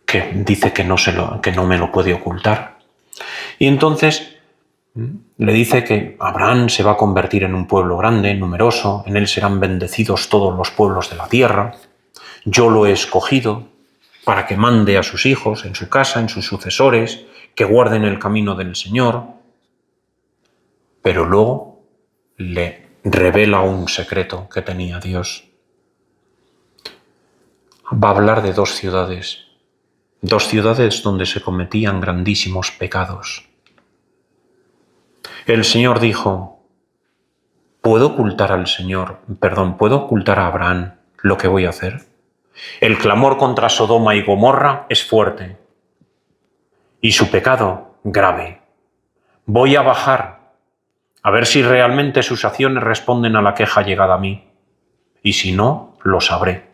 Que dice que no me lo puede ocultar. Y entonces le dice que Abraham se va a convertir en un pueblo grande, numeroso, en él serán bendecidos todos los pueblos de la tierra. Yo lo he escogido para que mande a sus hijos en su casa, en sus sucesores, que guarden el camino del Señor. Pero luego le revela un secreto que tenía Dios. Va a hablar de dos ciudades donde se cometían grandísimos pecados. El Señor dijo, ¿puedo ocultar a Abraham lo que voy a hacer? El clamor contra Sodoma y Gomorra es fuerte y su pecado grave. Voy a bajar a ver si realmente sus acciones responden a la queja llegada a mí, y si no, lo sabré.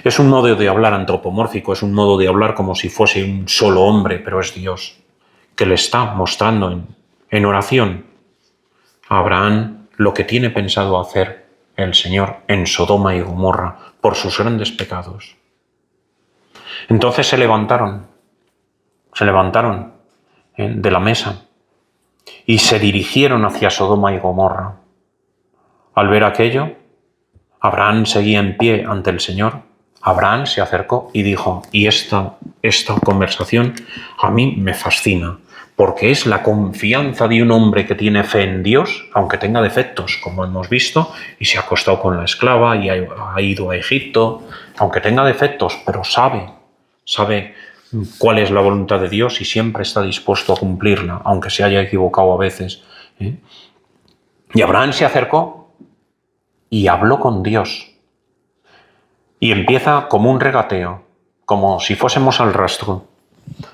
Es un modo de hablar antropomórfico, es un modo de hablar como si fuese un solo hombre, pero es Dios que le está mostrando en oración a Abraham lo que tiene pensado hacer el Señor en Sodoma y Gomorra por sus grandes pecados. Entonces se levantaron de la mesa y se dirigieron hacia Sodoma y Gomorra. Al ver aquello, Abraham seguía en pie ante el Señor. Abraham se acercó y dijo, y esta conversación a mí me fascina, porque es la confianza de un hombre que tiene fe en Dios, aunque tenga defectos, como hemos visto, y se ha acostado con la esclava y ha ido a Egipto, aunque tenga defectos, pero sabe cuál es la voluntad de Dios y siempre está dispuesto a cumplirla, aunque se haya equivocado a veces. Y Abraham se acercó y habló con Dios. Y empieza como un regateo, como si fuésemos al rastro.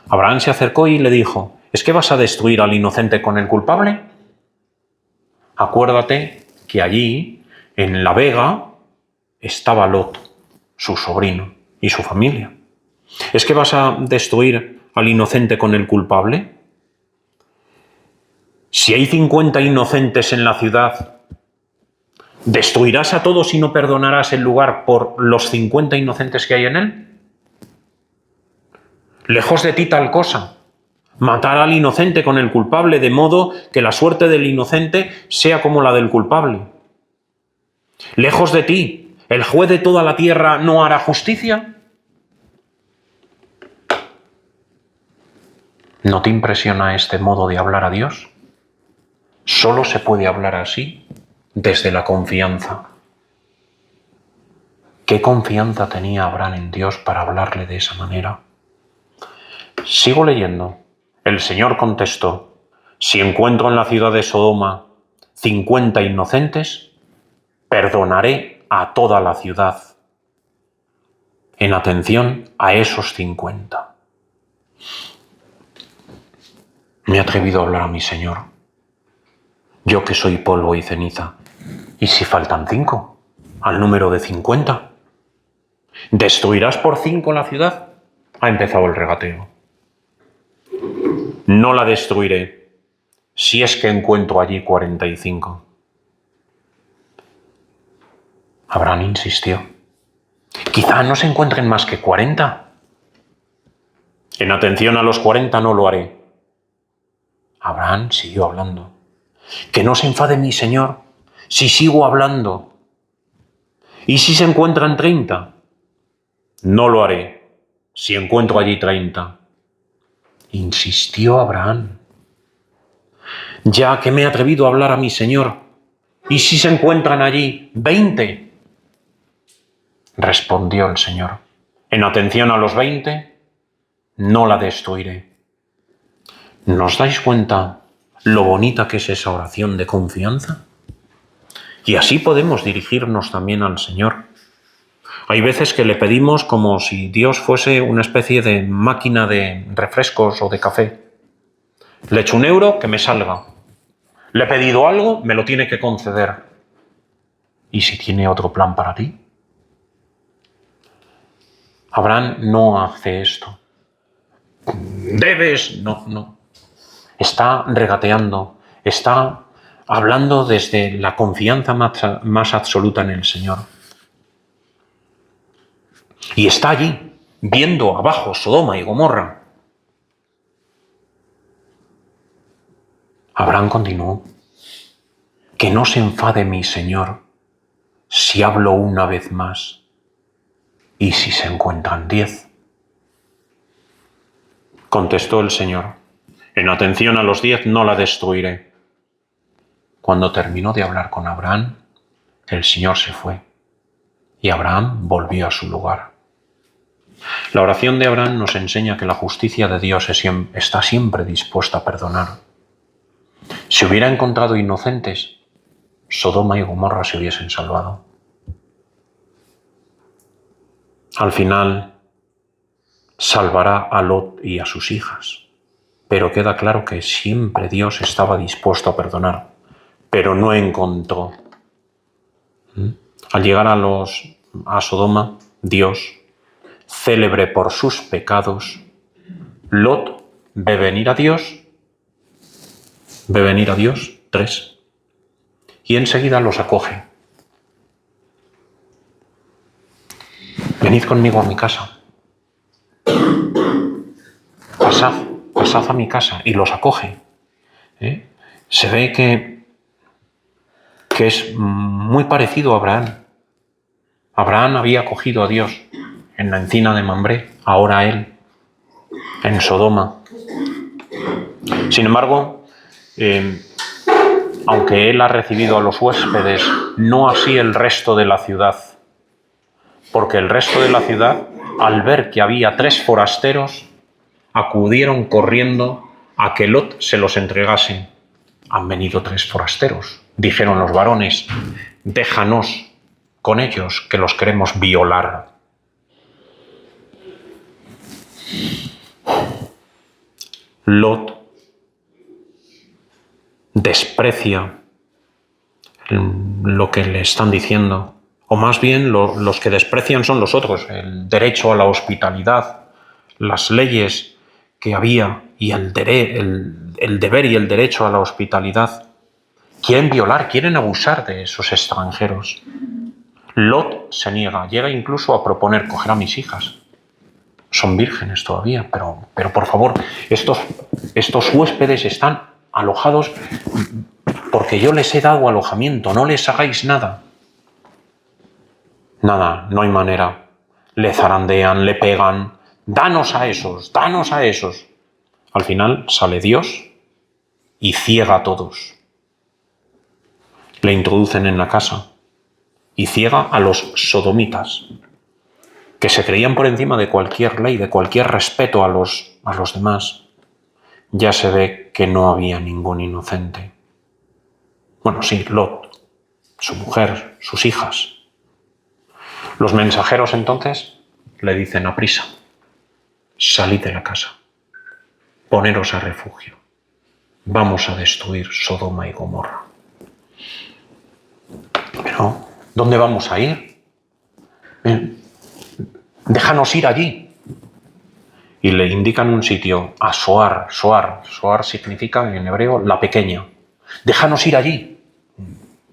Abraham se acercó y le dijo, ¿es que vas a destruir al inocente con el culpable? Acuérdate que allí, en la vega, estaba Lot, su sobrino, y su familia. ¿Es que vas a destruir al inocente con el culpable? Si hay 50 inocentes en la ciudad, ¿destruirás a todos y no perdonarás el lugar por los 50 inocentes que hay en él? Lejos de ti tal cosa, matar al inocente con el culpable, de modo que la suerte del inocente sea como la del culpable. Lejos de ti, ¿el juez de toda la tierra no hará justicia? ¿No te impresiona este modo de hablar a Dios? Solo se puede hablar así desde la confianza. ¿Qué confianza tenía Abraham en Dios para hablarle de esa manera? Sigo leyendo. El Señor contestó, si encuentro en la ciudad de Sodoma 50 inocentes, perdonaré a toda la ciudad. En atención a esos 50. Me he atrevido a hablar a mi Señor. Yo que soy polvo y ceniza. ¿Y si faltan 5? Al número de 50. ¿Destruirás por 5 la ciudad? Ha empezado el regateo. No la destruiré, si es que encuentro allí 45. Abraham insistió. Quizá no se encuentren más que 40. En atención a los 40 no lo haré. Abraham siguió hablando. Que no se enfade mi señor si sigo hablando. ¿Y si se encuentran 30? No lo haré si encuentro allí 30. Insistió Abraham. Ya que me he atrevido a hablar a mi señor, ¿y si se encuentran allí 20? Respondió el Señor. En atención a los 20, no la destruiré. ¿Nos dais cuenta lo bonita que es esa oración de confianza? Y así podemos dirigirnos también al Señor. Hay veces que le pedimos como si Dios fuese una especie de máquina de refrescos o de café. Le echo €1, que me salga. Le he pedido algo, me lo tiene que conceder. ¿Y si tiene otro plan para ti? Abraham no hace esto. Debes, no. Está regateando, está hablando desde la confianza más absoluta en el Señor. Y está allí, viendo abajo Sodoma y Gomorra. Abraham continuó. Que no se enfade mi Señor si hablo una vez más y si se encuentran 10. Contestó el Señor. En atención a los 10 no la destruiré. Cuando terminó de hablar con Abraham, el Señor se fue y Abraham volvió a su lugar. La oración de Abraham nos enseña que la justicia de Dios está siempre dispuesta a perdonar. Si hubiera encontrado inocentes, Sodoma y Gomorra se hubiesen salvado. Al final, salvará a Lot y a sus hijas. Pero queda claro que siempre Dios estaba dispuesto a perdonar, pero no encontró. Al llegar a Sodoma, Dios, célebre por sus pecados, Lot ve venir a Dios, 3, y enseguida los acoge. Venid conmigo a mi casa. Pasad a mi casa, y los acoge. Se ve que es muy parecido a Abraham. Abraham había acogido a Dios en la encina de Mambré, ahora él, en Sodoma. Sin embargo, aunque él ha recibido a los huéspedes, no así el resto de la ciudad. Porque el resto de la ciudad, al ver que había 3 forasteros, acudieron corriendo a que Lot se los entregase. Han venido 3 forasteros, dijeron los varones, déjanos con ellos que los queremos violar. Lot desprecia lo que le están diciendo, o más bien los que desprecian son los otros, el derecho a la hospitalidad, las leyes que había y el deber y el derecho a la hospitalidad. Quieren violar, quieren abusar de esos extranjeros. Lot se niega, llega incluso a proponer coger a mis hijas. Son vírgenes todavía, pero por favor, estos huéspedes están alojados porque yo les he dado alojamiento, no les hagáis nada. Nada, no hay manera. Le zarandean, le pegan. Danos a esos. Al final sale Dios y ciega a todos. Le introducen en la casa y ciega a los sodomitas, que se creían por encima de cualquier ley, de cualquier respeto a los demás. Ya se ve que no había ningún inocente. Bueno, sí, Lot, su mujer, sus hijas. Los mensajeros entonces le dicen aprisa, salid de la casa, poneros a refugio, vamos a destruir Sodoma y Gomorra. Pero, ¿dónde vamos a ir? Déjanos ir allí. Y le indican un sitio, a Soar. Soar significa en hebreo la pequeña. Déjanos ir allí.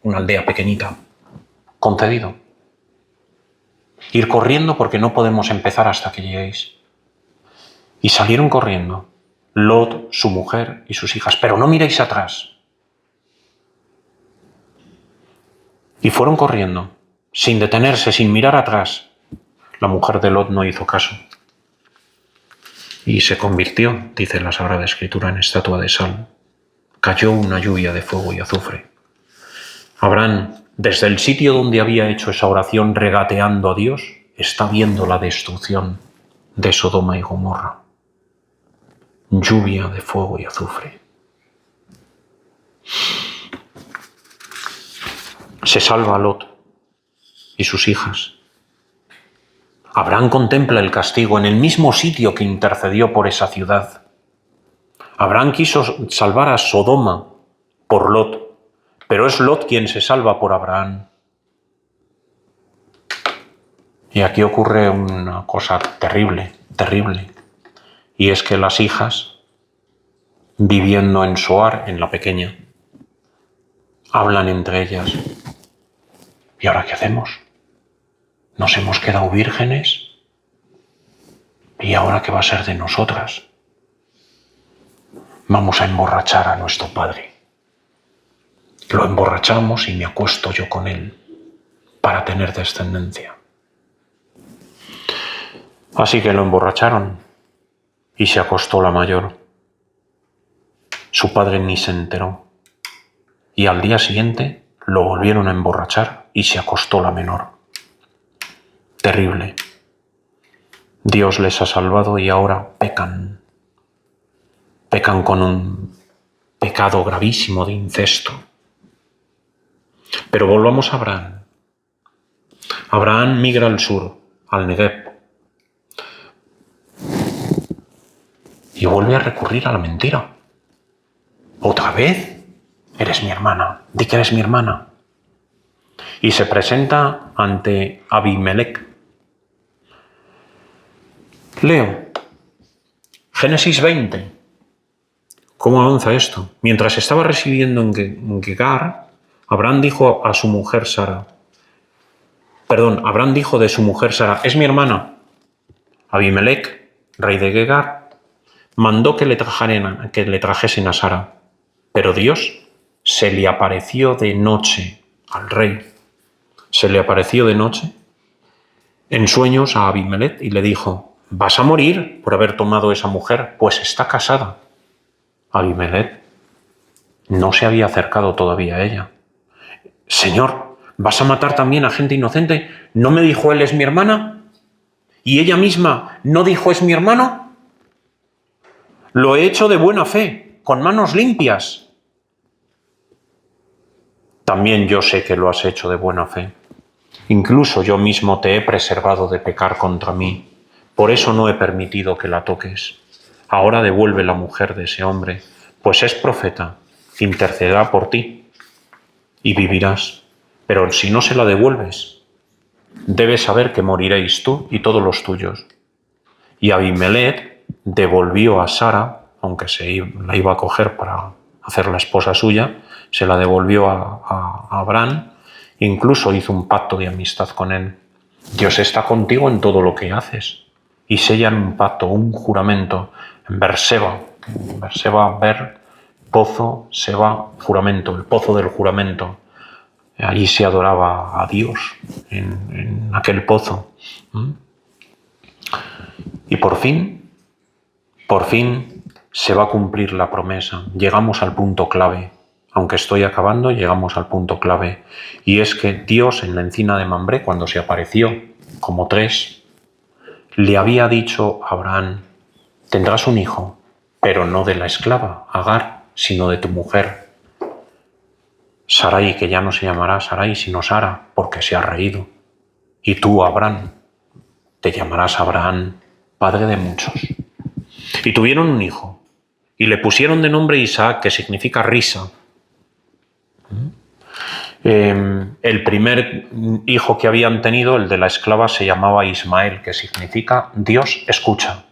Una aldea pequeñita. Concedido. Ir corriendo porque no podemos empezar hasta que lleguéis. Y salieron corriendo, Lot, su mujer y sus hijas, pero no miréis atrás. Y fueron corriendo, sin detenerse, sin mirar atrás. La mujer de Lot no hizo caso. Y se convirtió, dice la Sagrada Escritura, en estatua de sal. Cayó una lluvia de fuego y azufre. Abraham, desde el sitio donde había hecho esa oración regateando a Dios, está viendo la destrucción de Sodoma y Gomorra. Lluvia de fuego y azufre. Se salva a Lot y sus hijas. Abraham contempla el castigo en el mismo sitio que intercedió por esa ciudad. Abraham quiso salvar a Sodoma por Lot, pero es Lot quien se salva por Abraham. Y aquí ocurre una cosa terrible, terrible. Y es que las hijas, viviendo en Soar, en la pequeña, hablan entre ellas. ¿Y ahora qué hacemos? ¿Nos hemos quedado vírgenes? ¿Y ahora qué va a ser de nosotras? Vamos a emborrachar a nuestro padre. Lo emborrachamos y me acuesto yo con él para tener descendencia. Así que lo emborracharon y se acostó la mayor. Su padre ni se enteró. Y al día siguiente lo volvieron a emborrachar y se acostó la menor. Terrible. Dios les ha salvado y ahora pecan. Pecan con un pecado gravísimo de incesto. Pero volvamos a Abraham. Abraham migra al sur, al Negev. Y vuelve a recurrir a la mentira. ¿Otra vez? Eres mi hermana. Di que eres mi hermana. Y se presenta ante Abimelech. Leo. Génesis 20. ¿Cómo avanza esto? Mientras estaba residiendo en Gegar, Abraham dijo a su mujer Sara. Abraham dijo de su mujer Sara, es mi hermana. Abimelech, rey de Gegar, mandó que le trajesen a Sara. Pero Dios se le apareció de noche al rey. Se le apareció de noche en sueños a Abimelech y le dijo, vas a morir por haber tomado esa mujer, pues está casada. Abimelech no se había acercado todavía a ella. Señor, ¿vas a matar también a gente inocente? ¿No me dijo él es mi hermana? ¿Y ella misma no dijo es mi hermano? Lo he hecho de buena fe, con manos limpias. También yo sé que lo has hecho de buena fe. Incluso yo mismo te he preservado de pecar contra mí. Por eso no he permitido que la toques. Ahora devuelve la mujer de ese hombre, pues es profeta, intercederá por ti y vivirás. Pero si no se la devuelves, debes saber que moriréis tú y todos los tuyos. Y Abimelech devolvió a Sara, aunque la iba a coger para hacer la esposa suya, se la devolvió a Abraham, incluso hizo un pacto de amistad con él. Dios está contigo en todo lo que haces. Y sellan un pacto, un juramento, en Berseba. Berseba, Ber, pozo, Seba, juramento, el pozo del juramento. Allí se adoraba a Dios, en aquel pozo. Y por fin se va a cumplir la promesa. Llegamos al punto clave. Aunque estoy acabando, llegamos al punto clave. Y es que Dios en la encina de Mambré, cuando se apareció como 3, le había dicho a Abraham, tendrás un hijo, pero no de la esclava, Agar, sino de tu mujer. Sarai, que ya no se llamará Sarai, sino Sara, porque se ha reído. Y tú, Abraham, te llamarás Abraham, padre de muchos. Y tuvieron un hijo, y le pusieron de nombre Isaac, que significa risa. El primer hijo que habían tenido, el de la esclava, se llamaba Ismael, que significa Dios escucha,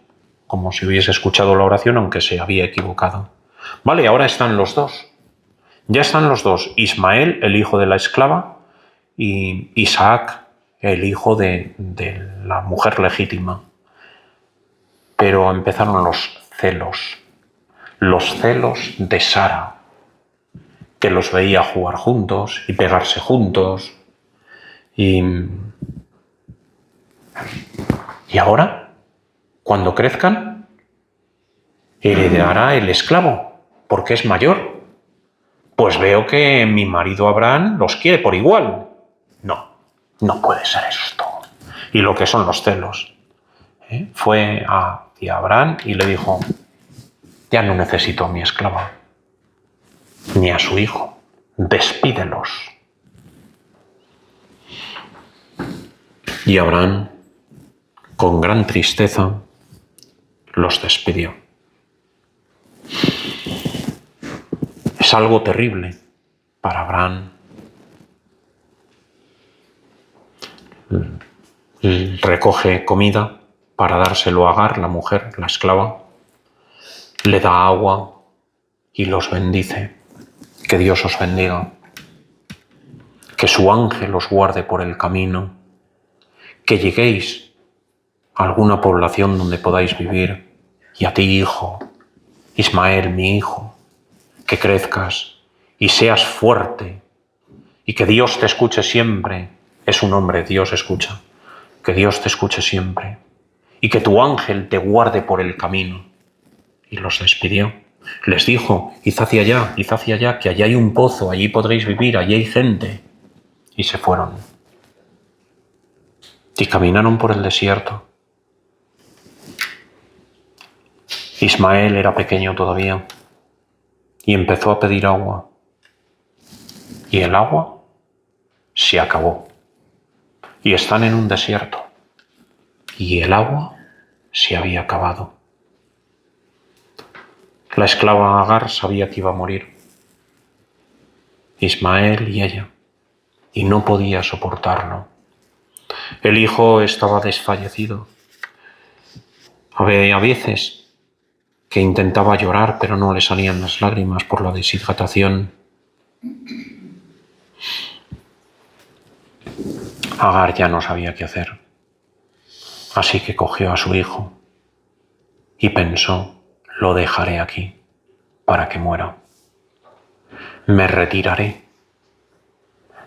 como si hubiese escuchado la oración aunque se había equivocado. Vale, ahora están los dos. Ya están los dos, Ismael, el hijo de la esclava, y Isaac, el hijo de la mujer legítima. Pero empezaron los celos de Sara, que los veía jugar juntos y pegarse juntos. Y ahora, cuando crezcan, heredará el esclavo, porque es mayor. Pues veo que mi marido Abraham los quiere por igual. No puede ser esto. Y lo que son los celos. Fue a Abraham y le dijo: ya no necesito a mi esclava, ni a su hijo. Despídelos. Y Abraham, con gran tristeza, los despidió. Es algo terrible para Abraham. Recoge comida para dárselo a Agar, la mujer, la esclava. Le da agua y los bendice. Que Dios os bendiga. Que su ángel os guarde por el camino. Que lleguéis a alguna población donde podáis vivir. Y a ti, hijo, Ismael, mi hijo, que crezcas y seas fuerte y que Dios te escuche siempre. Es un hombre, Dios escucha. Que Dios te escuche siempre y que tu ángel te guarde por el camino. Y los despidió. Les dijo: id hacia allá, que allá hay un pozo, allí podréis vivir, allí hay gente. Y se fueron. Y caminaron por el desierto. Ismael era pequeño todavía y empezó a pedir agua. Y el agua se acabó. Y están en un desierto. Y el agua se había acabado. La esclava Agar sabía que iba a morir. Ismael y ella. Y no podía soportarlo. El hijo estaba desfallecido. Había veces que intentaba llorar, pero no le salían las lágrimas por la deshidratación. Agar ya no sabía qué hacer. Así que cogió a su hijo y pensó: lo dejaré aquí para que muera. Me retiraré.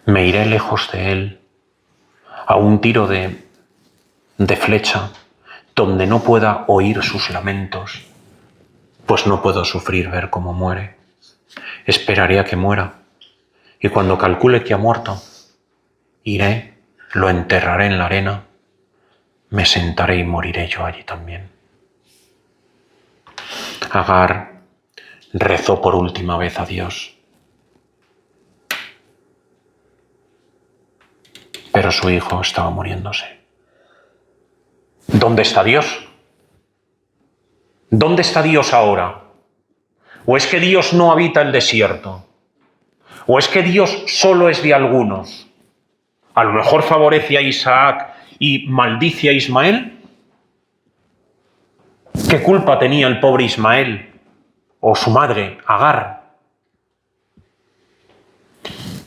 Me iré lejos de él, a un tiro de flecha, donde no pueda oír sus lamentos, pues no puedo sufrir ver cómo muere. Esperaré a que muera, y cuando calcule que ha muerto, iré, lo enterraré en la arena, me sentaré y moriré yo allí también. Agar rezó por última vez a Dios. Pero su hijo estaba muriéndose. ¿Dónde está Dios? ¿Dónde está Dios ahora? ¿O es que Dios no habita el desierto? ¿O es que Dios solo es de algunos? A lo mejor favorece a Isaac y maldice a Ismael. ¿Qué culpa tenía el pobre Ismael o su madre, Agar?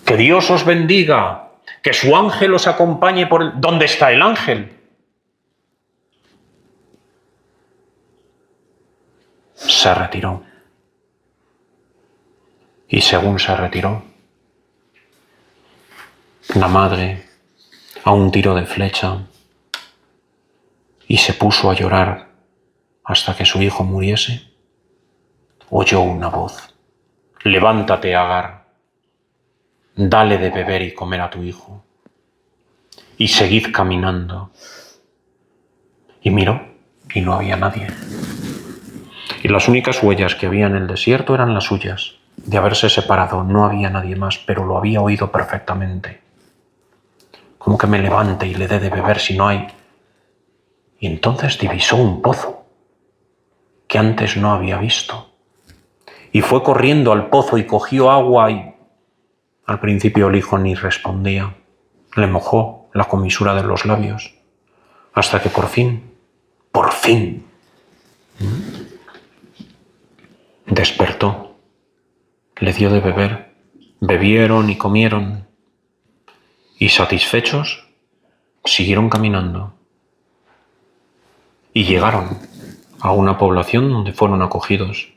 Que Dios os bendiga. Que su ángel os acompañe por el... ¿Dónde está el ángel? Se retiró. Y según se retiró, la madre, a un tiro de flecha, y se puso a llorar hasta que su hijo muriese, oyó una voz: levántate, Agar. Dale de beber y comer a tu hijo, y seguid caminando. Y miró, y no había nadie. Y las únicas huellas que había en el desierto eran las suyas, de haberse separado. No había nadie más, pero lo había oído perfectamente. ¿Cómo que me levante y le dé de beber si no hay? Y entonces divisó un pozo que antes no había visto. Y fue corriendo al pozo y cogió agua y... Al principio el hijo ni respondía. Le mojó la comisura de los labios. Hasta que por fin, despertó. Le dio de beber. Bebieron y comieron. Y satisfechos, siguieron caminando y llegaron a una población donde fueron acogidos.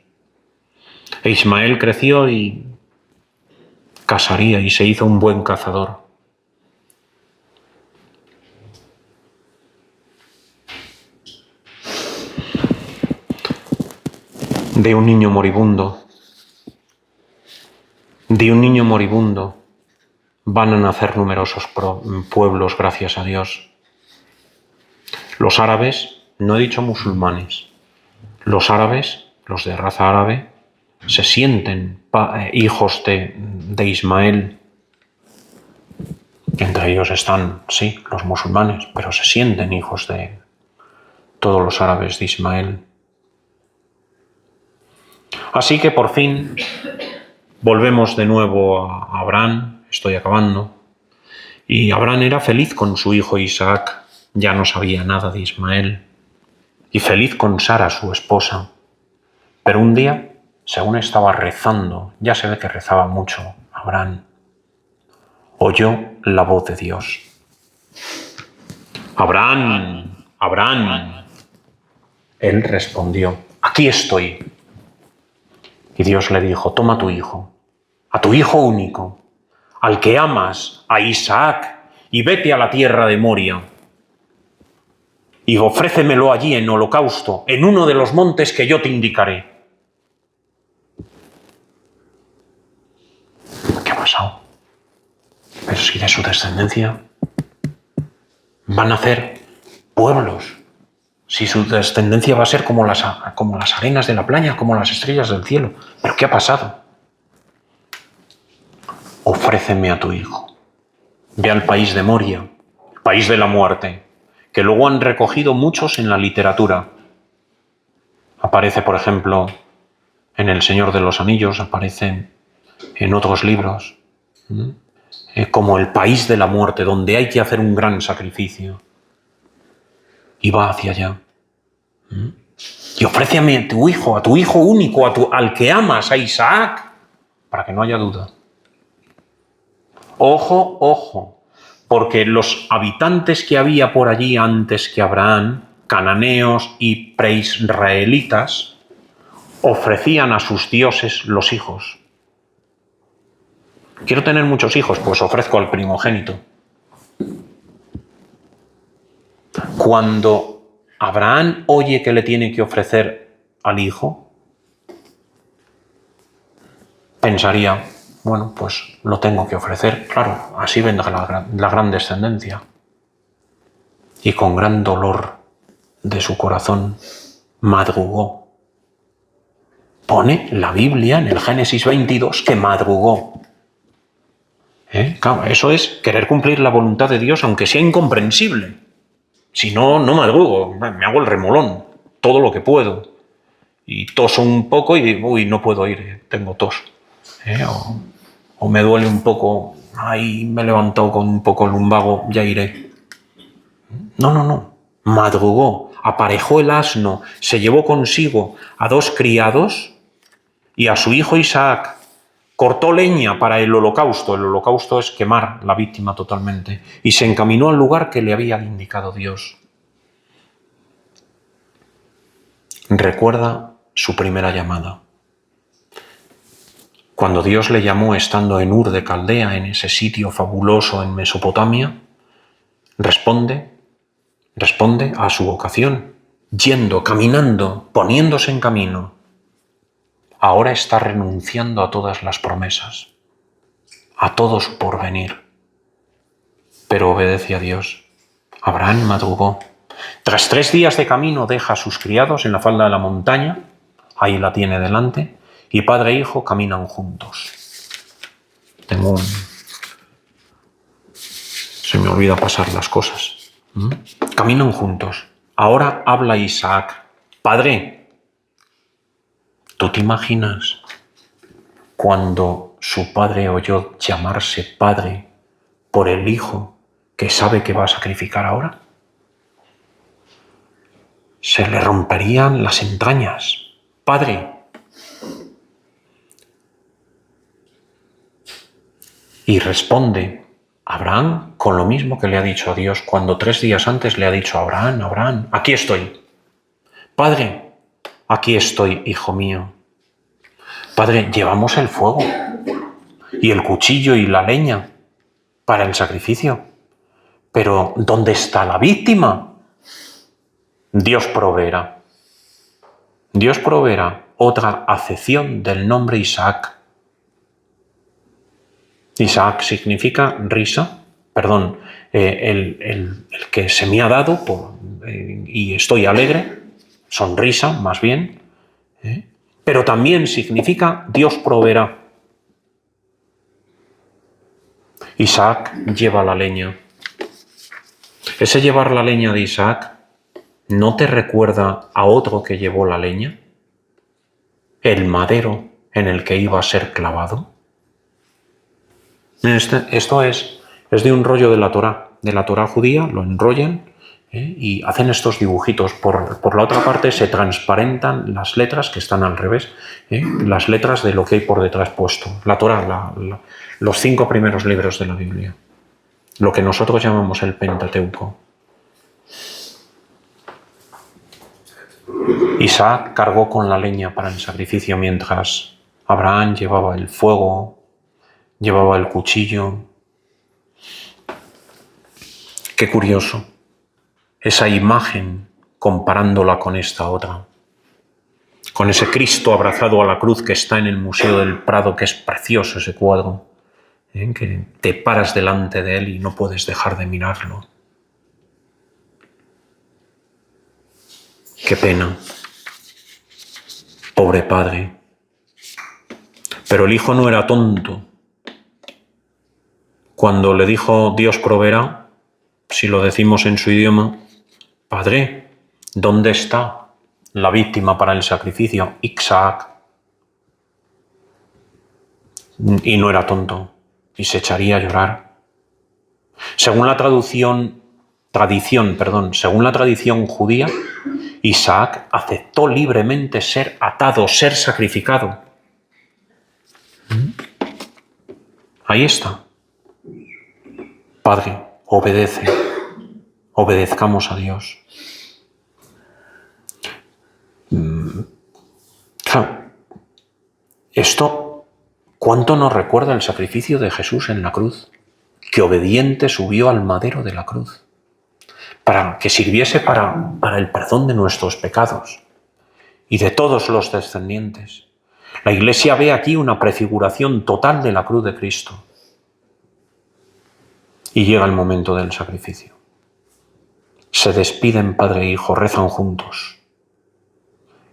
E Ismael creció y cazaría y se hizo un buen cazador. De un niño moribundo van a nacer numerosos pueblos, gracias a Dios. Los árabes, no he dicho musulmanes, los árabes, los de raza árabe, se sienten hijos de Ismael. Entre ellos están, sí, los musulmanes, pero se sienten hijos de todos los árabes de Ismael. Así que por fin volvemos de nuevo a Abraham, estoy acabando, y Abraham era feliz con su hijo Isaac, ya no sabía nada de Ismael, y feliz con Sara, su esposa. Pero un día, según estaba rezando, ya se ve que rezaba mucho Abraham, oyó la voz de Dios. Abraham, Abraham. Él respondió, aquí estoy. Y Dios le dijo, toma a tu hijo único, al que amas, a Isaac, y vete a la tierra de Moria. Y ofrécemelo allí en holocausto, en uno de los montes que yo te indicaré. ¿Qué ha pasado? Pero si de su descendencia van a nacer pueblos, si su descendencia va a ser como las arenas de la playa, como las estrellas del cielo. ¿Pero qué ha pasado? Ofréceme a tu hijo. Ve al país de Moria, país de la muerte, que luego han recogido muchos en la literatura. Aparece, por ejemplo, en El Señor de los Anillos, aparece en otros libros, como el país de la muerte, donde hay que hacer un gran sacrificio. Y va hacia allá. Y ofréceme a tu hijo único, al que amas, a Isaac, para que no haya duda. Ojo, ojo, porque los habitantes que había por allí antes que Abraham, cananeos y preisraelitas, ofrecían a sus dioses los hijos. Quiero tener muchos hijos, pues ofrezco al primogénito. Cuando Abraham oye que le tiene que ofrecer al hijo, pensaría, bueno, pues lo tengo que ofrecer. Claro, así vendrá la gran descendencia. Y con gran dolor de su corazón madrugó. Pone la Biblia en el Génesis 22 que madrugó. Claro, eso es querer cumplir la voluntad de Dios, aunque sea incomprensible. Si no, no madrugo, me hago el remolón, todo lo que puedo. Y toso un poco y digo, uy, no puedo ir, tengo tos. O me duele un poco, ay, me he levantado con un poco lumbago, ya iré. No. Madrugó, aparejó el asno, se llevó consigo a 2 criados y a su hijo Isaac. Cortó leña para el holocausto. El holocausto es quemar la víctima totalmente. Y se encaminó al lugar que le había indicado Dios. Recuerda su primera llamada. Cuando Dios le llamó estando en Ur de Caldea, en ese sitio fabuloso en Mesopotamia, responde a su vocación, yendo, caminando, poniéndose en camino. Ahora está renunciando a todas las promesas, a todo su porvenir. Pero obedece a Dios. Abraham madrugó. Tras 3 días de camino deja a sus criados en la falda de la montaña, ahí la tiene delante, y padre e hijo caminan juntos. Se me olvida pasar las cosas. Caminan juntos. Ahora habla Isaac. Padre, ¿tú te imaginas cuando su padre oyó llamarse padre por el hijo que sabe que va a sacrificar ahora? Se le romperían las entrañas. Padre. Y responde Abraham con lo mismo que le ha dicho a Dios cuando 3 días antes le ha dicho a Abraham, Abraham, aquí estoy. Padre, aquí estoy, hijo mío. Padre, llevamos el fuego y el cuchillo y la leña para el sacrificio. Pero, ¿dónde está la víctima? Dios proveerá. Dios proveerá otra acepción del nombre Isaac. Isaac significa risa, perdón, el que se me ha dado y estoy alegre, sonrisa más bien, pero también significa Dios proveerá. Isaac lleva la leña. Ese llevar la leña de Isaac, ¿no te recuerda a otro que llevó la leña? El madero en el que iba a ser clavado. Esto es de un rollo de la Torá judía, lo enrollan y hacen estos dibujitos. Por la otra parte se transparentan las letras que están al revés, las letras de lo que hay por detrás puesto. La Torá, los 5 primeros libros de la Biblia, lo que nosotros llamamos el Pentateuco. Isaac cargó con la leña para el sacrificio mientras Abraham llevaba el fuego, llevaba el cuchillo. Qué curioso, esa imagen comparándola con esta otra, con ese Cristo abrazado a la cruz que está en el Museo del Prado, que es precioso ese cuadro, que te paras delante de él y no puedes dejar de mirarlo. Qué pena, pobre padre. Pero el hijo no era tonto. Cuando le dijo Dios proveerá, si lo decimos en su idioma, Padre, ¿dónde está la víctima para el sacrificio? Isaac. Y no era tonto, y se echaría a llorar. Según la tradición judía, Isaac aceptó libremente ser atado, ser sacrificado. Ahí está. Padre, obedece. Obedezcamos a Dios. Esto, ¿cuánto nos recuerda el sacrificio de Jesús en la cruz? Que obediente subió al madero de la cruz, para que sirviese para el perdón de nuestros pecados y de todos los descendientes. La Iglesia ve aquí una prefiguración total de la cruz de Cristo. Y llega el momento del sacrificio. Se despiden padre e hijo, rezan juntos.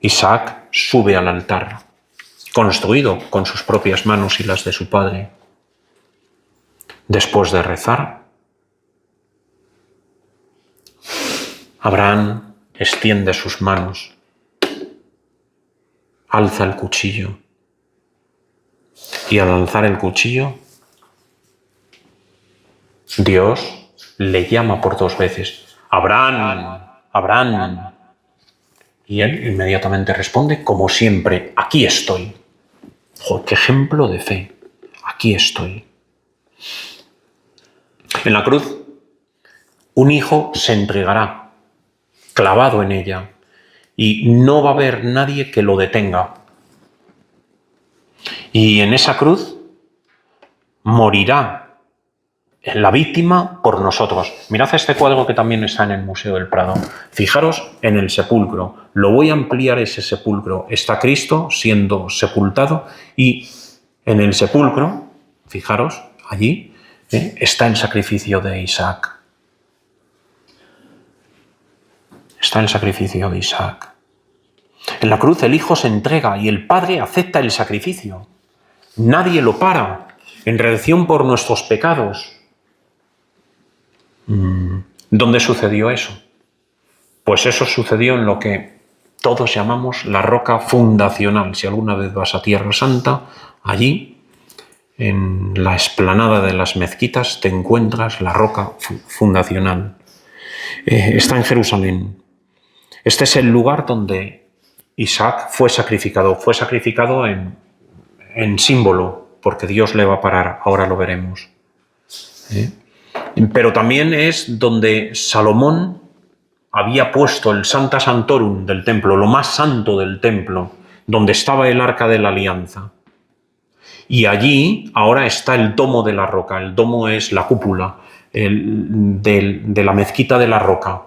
Isaac sube al altar, construido con sus propias manos y las de su padre. Después de rezar, Abraham extiende sus manos, alza el cuchillo y al alzar el cuchillo, Dios le llama por 2 veces, Abraham, Abraham. Y él inmediatamente responde, como siempre, aquí estoy. ¡Joder, qué ejemplo de fe! Aquí estoy. En la cruz, un hijo se entregará, clavado en ella, y no va a haber nadie que lo detenga. Y en esa cruz morirá la víctima por nosotros. Mirad este cuadro que también está en el Museo del Prado. Fijaros en el sepulcro. Lo voy a ampliar ese sepulcro. Está Cristo siendo sepultado y en el sepulcro, fijaros, allí, está el sacrificio de Isaac. Está el sacrificio de Isaac. En la cruz el Hijo se entrega y el Padre acepta el sacrificio. Nadie lo para. En redención por nuestros pecados. ¿Dónde sucedió eso? Pues eso sucedió en lo que todos llamamos la roca fundacional. Si alguna vez vas a Tierra Santa, allí, en la explanada de las mezquitas, te encuentras la roca fundacional. Está en Jerusalén. Este es el lugar donde Isaac fue sacrificado. Fue sacrificado en símbolo, porque Dios le va a parar. Ahora lo veremos. Pero también es donde Salomón había puesto el Sancta Sanctorum del templo, lo más santo del templo, donde estaba el Arca de la Alianza. Y allí ahora está el domo de la roca. El domo es la cúpula de la mezquita de la roca.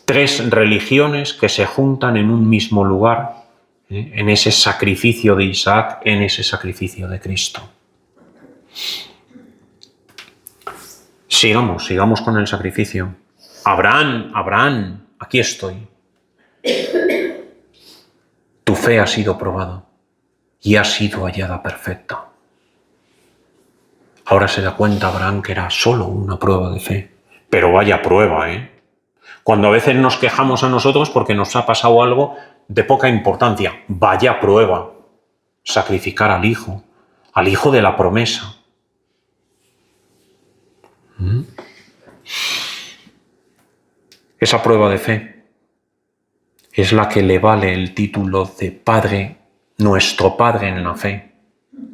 3 religiones que se juntan en un mismo lugar, en ese sacrificio de Isaac, en ese sacrificio de Cristo. Sigamos con el sacrificio. Abraham, aquí estoy. Tu fe ha sido probada y ha sido hallada perfecta. Ahora se da cuenta Abraham que era solo una prueba de fe. Pero vaya prueba, ¿eh? Cuando a veces nos quejamos a nosotros porque nos ha pasado algo de poca importancia. Vaya prueba. Sacrificar al hijo de la promesa. Esa prueba de fe es la que le vale el título de Padre, nuestro Padre en la fe,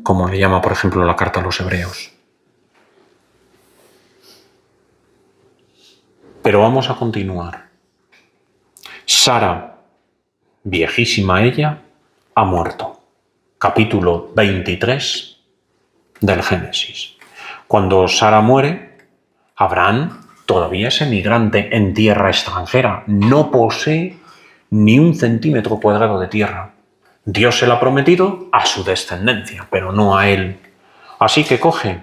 como le llama, por ejemplo, la carta a los Hebreos. Pero vamos a continuar. Sara, viejísima ella, ha muerto. Capítulo 23 del Génesis. Cuando Sara muere, Abraham todavía es emigrante en tierra extranjera. No posee ni 1 centímetro cuadrado de tierra. Dios se la ha prometido a su descendencia, pero no a él. Así que coge,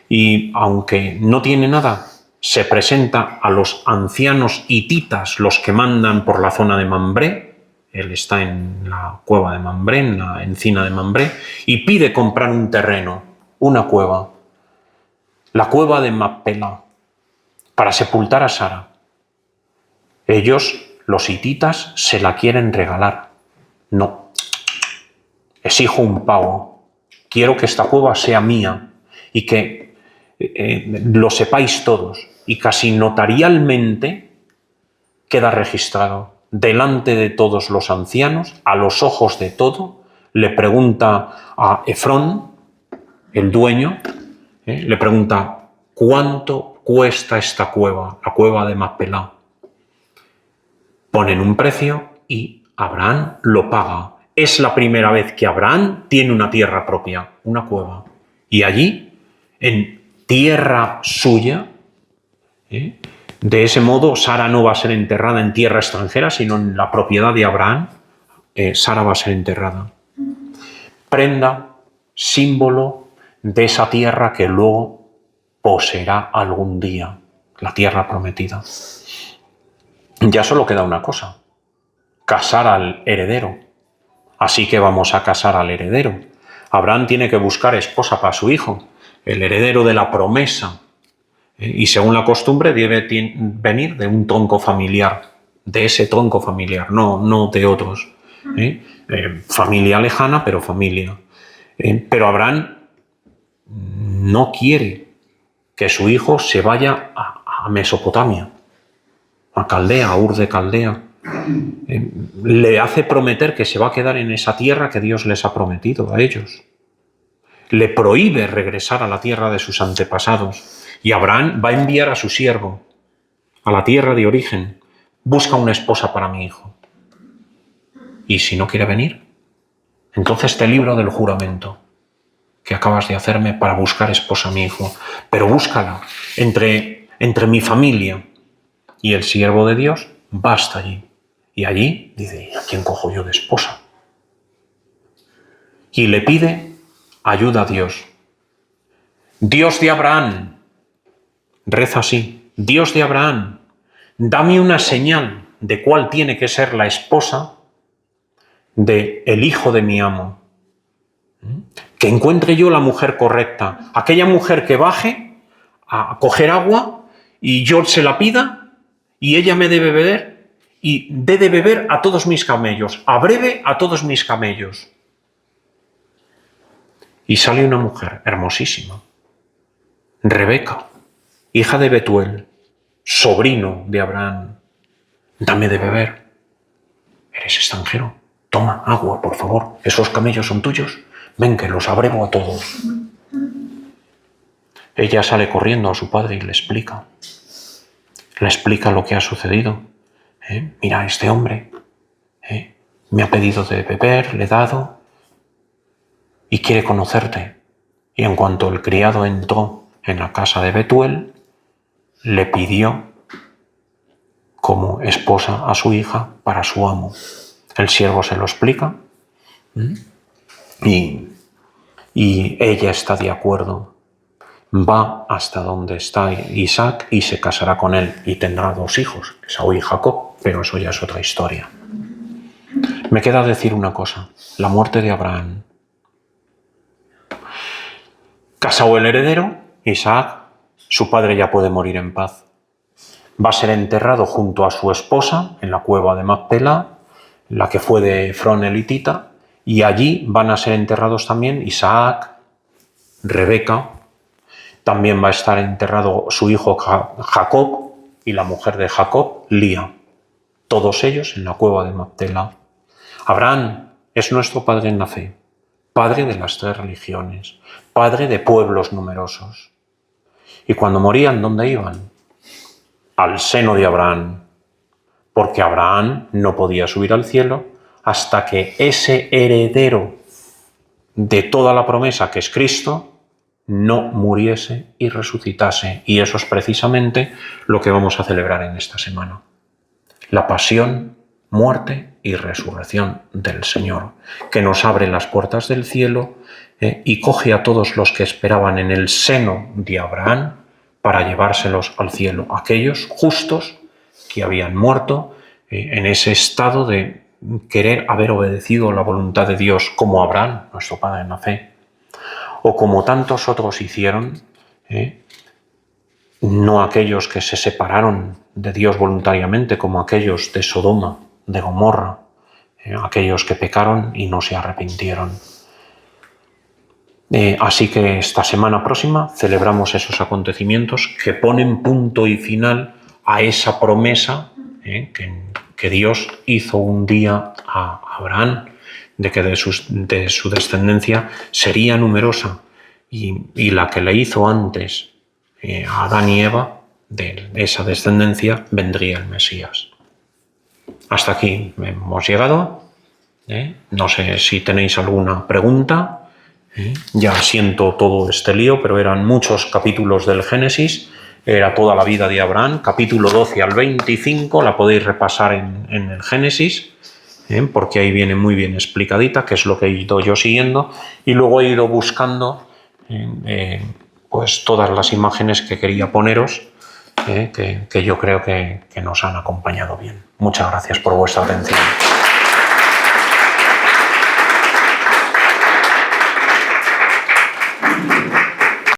y aunque no tiene nada, se presenta a los ancianos hititas, los que mandan por la zona de Mambré. Él está en la cueva de Mambré, en la encina de Mambré, y pide comprar un terreno, una cueva, la cueva de Macpelá, para sepultar a Sara. Ellos, los hititas, se la quieren regalar. No, exijo un pago. Quiero que esta cueva sea mía y que lo sepáis todos. Y casi notarialmente queda registrado. Delante de todos los ancianos, a los ojos de todo, le pregunta a Efrón, el dueño, le pregunta, ¿cuánto cuesta esta cueva, la cueva de Macpelá? Ponen un precio y Abraham lo paga. Es la primera vez que Abraham tiene una tierra propia, una cueva. Y allí, en tierra suya, de ese modo, Sara no va a ser enterrada en tierra extranjera, sino en la propiedad de Abraham. Sara va a ser enterrada. Prenda, símbolo de esa tierra que luego poseerá algún día, la tierra prometida. Ya solo queda una cosa, casar al heredero. Así que vamos a casar al heredero. Abraham tiene que buscar esposa para su hijo, el heredero de la promesa. Y según la costumbre debe venir de un tronco familiar, de ese tronco familiar, no de otros. Familia lejana, pero familia. Pero Abraham no quiere que su hijo se vaya a Mesopotamia, a Caldea, a Ur de Caldea. Le hace prometer que se va a quedar en esa tierra que Dios les ha prometido a ellos. Le prohíbe regresar a la tierra de sus antepasados. Y Abraham va a enviar a su siervo a la tierra de origen. Busca una esposa para mi hijo. Y si no quiere venir, entonces te libro del juramento que acabas de hacerme para buscar esposa a mi hijo. Pero búscala entre mi familia. Y el siervo de Dios va hasta allí. Y allí dice, ¿a quién cojo yo de esposa? Y le pide ayuda a Dios. Dios de Abraham, reza así, Dios de Abraham, dame una señal de cuál tiene que ser la esposa del hijo de mi amo. Que encuentre yo la mujer correcta, aquella mujer que baje a coger agua y yo se la pida y ella me debe beber y dé de beber a todos mis camellos, abreve a todos mis camellos. Y sale una mujer hermosísima, Rebeca, hija de Betuel, sobrino de Abraham. Dame de beber. Eres extranjero. Toma agua, por favor. Esos camellos son tuyos. Ven que los abrevo a todos. ella sale corriendo a su padre y le explica lo que ha sucedido. Mira, este hombre me ha pedido de beber, le he dado y quiere conocerte. Y en cuanto el criado entró en la casa de Betuel, le pidió como esposa a su hija para su amo. El siervo se lo explica y ella está de acuerdo. Va hasta donde está Isaac y se casará con él y tendrá 2 hijos, Esaú y Jacob, pero eso ya es otra historia. Me queda decir una cosa, la muerte de Abraham. Casado el heredero, Isaac, su padre ya puede morir en paz. Va a ser enterrado junto a su esposa en la cueva de Macpela, la que fue de Efrón elitita, y allí van a ser enterrados también Isaac, Rebeca, también va a estar enterrado su hijo Jacob y la mujer de Jacob, Lía. Todos ellos en la cueva de Macpela. Abraham es nuestro padre en la fe, padre de las 3 religiones, padre de pueblos numerosos. Y cuando morían, ¿dónde iban? Al seno de Abraham, porque Abraham no podía subir al cielo hasta que ese heredero de toda la promesa, que es Cristo, no muriese y resucitase. Y eso es precisamente lo que vamos a celebrar en esta semana. La pasión, muerte y resurrección del Señor, que nos abre las puertas del cielo y coge a todos los que esperaban en el seno de Abraham para llevárselos al cielo, aquellos justos que habían muerto en ese estado de querer haber obedecido la voluntad de Dios, como Abraham, nuestro padre en la fe, o como tantos otros hicieron, no aquellos que se separaron de Dios voluntariamente, como aquellos de Sodoma, de Gomorra, aquellos que pecaron y no se arrepintieron. Así que esta semana próxima celebramos esos acontecimientos que ponen punto y final a esa promesa que Dios hizo un día a Abraham, de que de su descendencia sería numerosa, y la que le hizo antes a Adán y Eva, de esa descendencia vendría el Mesías. Hasta aquí hemos llegado. No sé si tenéis alguna pregunta. Ya siento todo este lío, pero eran muchos capítulos del Génesis, era toda la vida de Abraham, capítulo 12 al 25, la podéis repasar en el Génesis, porque ahí viene muy bien explicadita, que es lo que he ido yo siguiendo, y luego he ido buscando pues todas las imágenes que quería poneros, que yo creo que nos han acompañado bien. Muchas gracias por vuestra atención.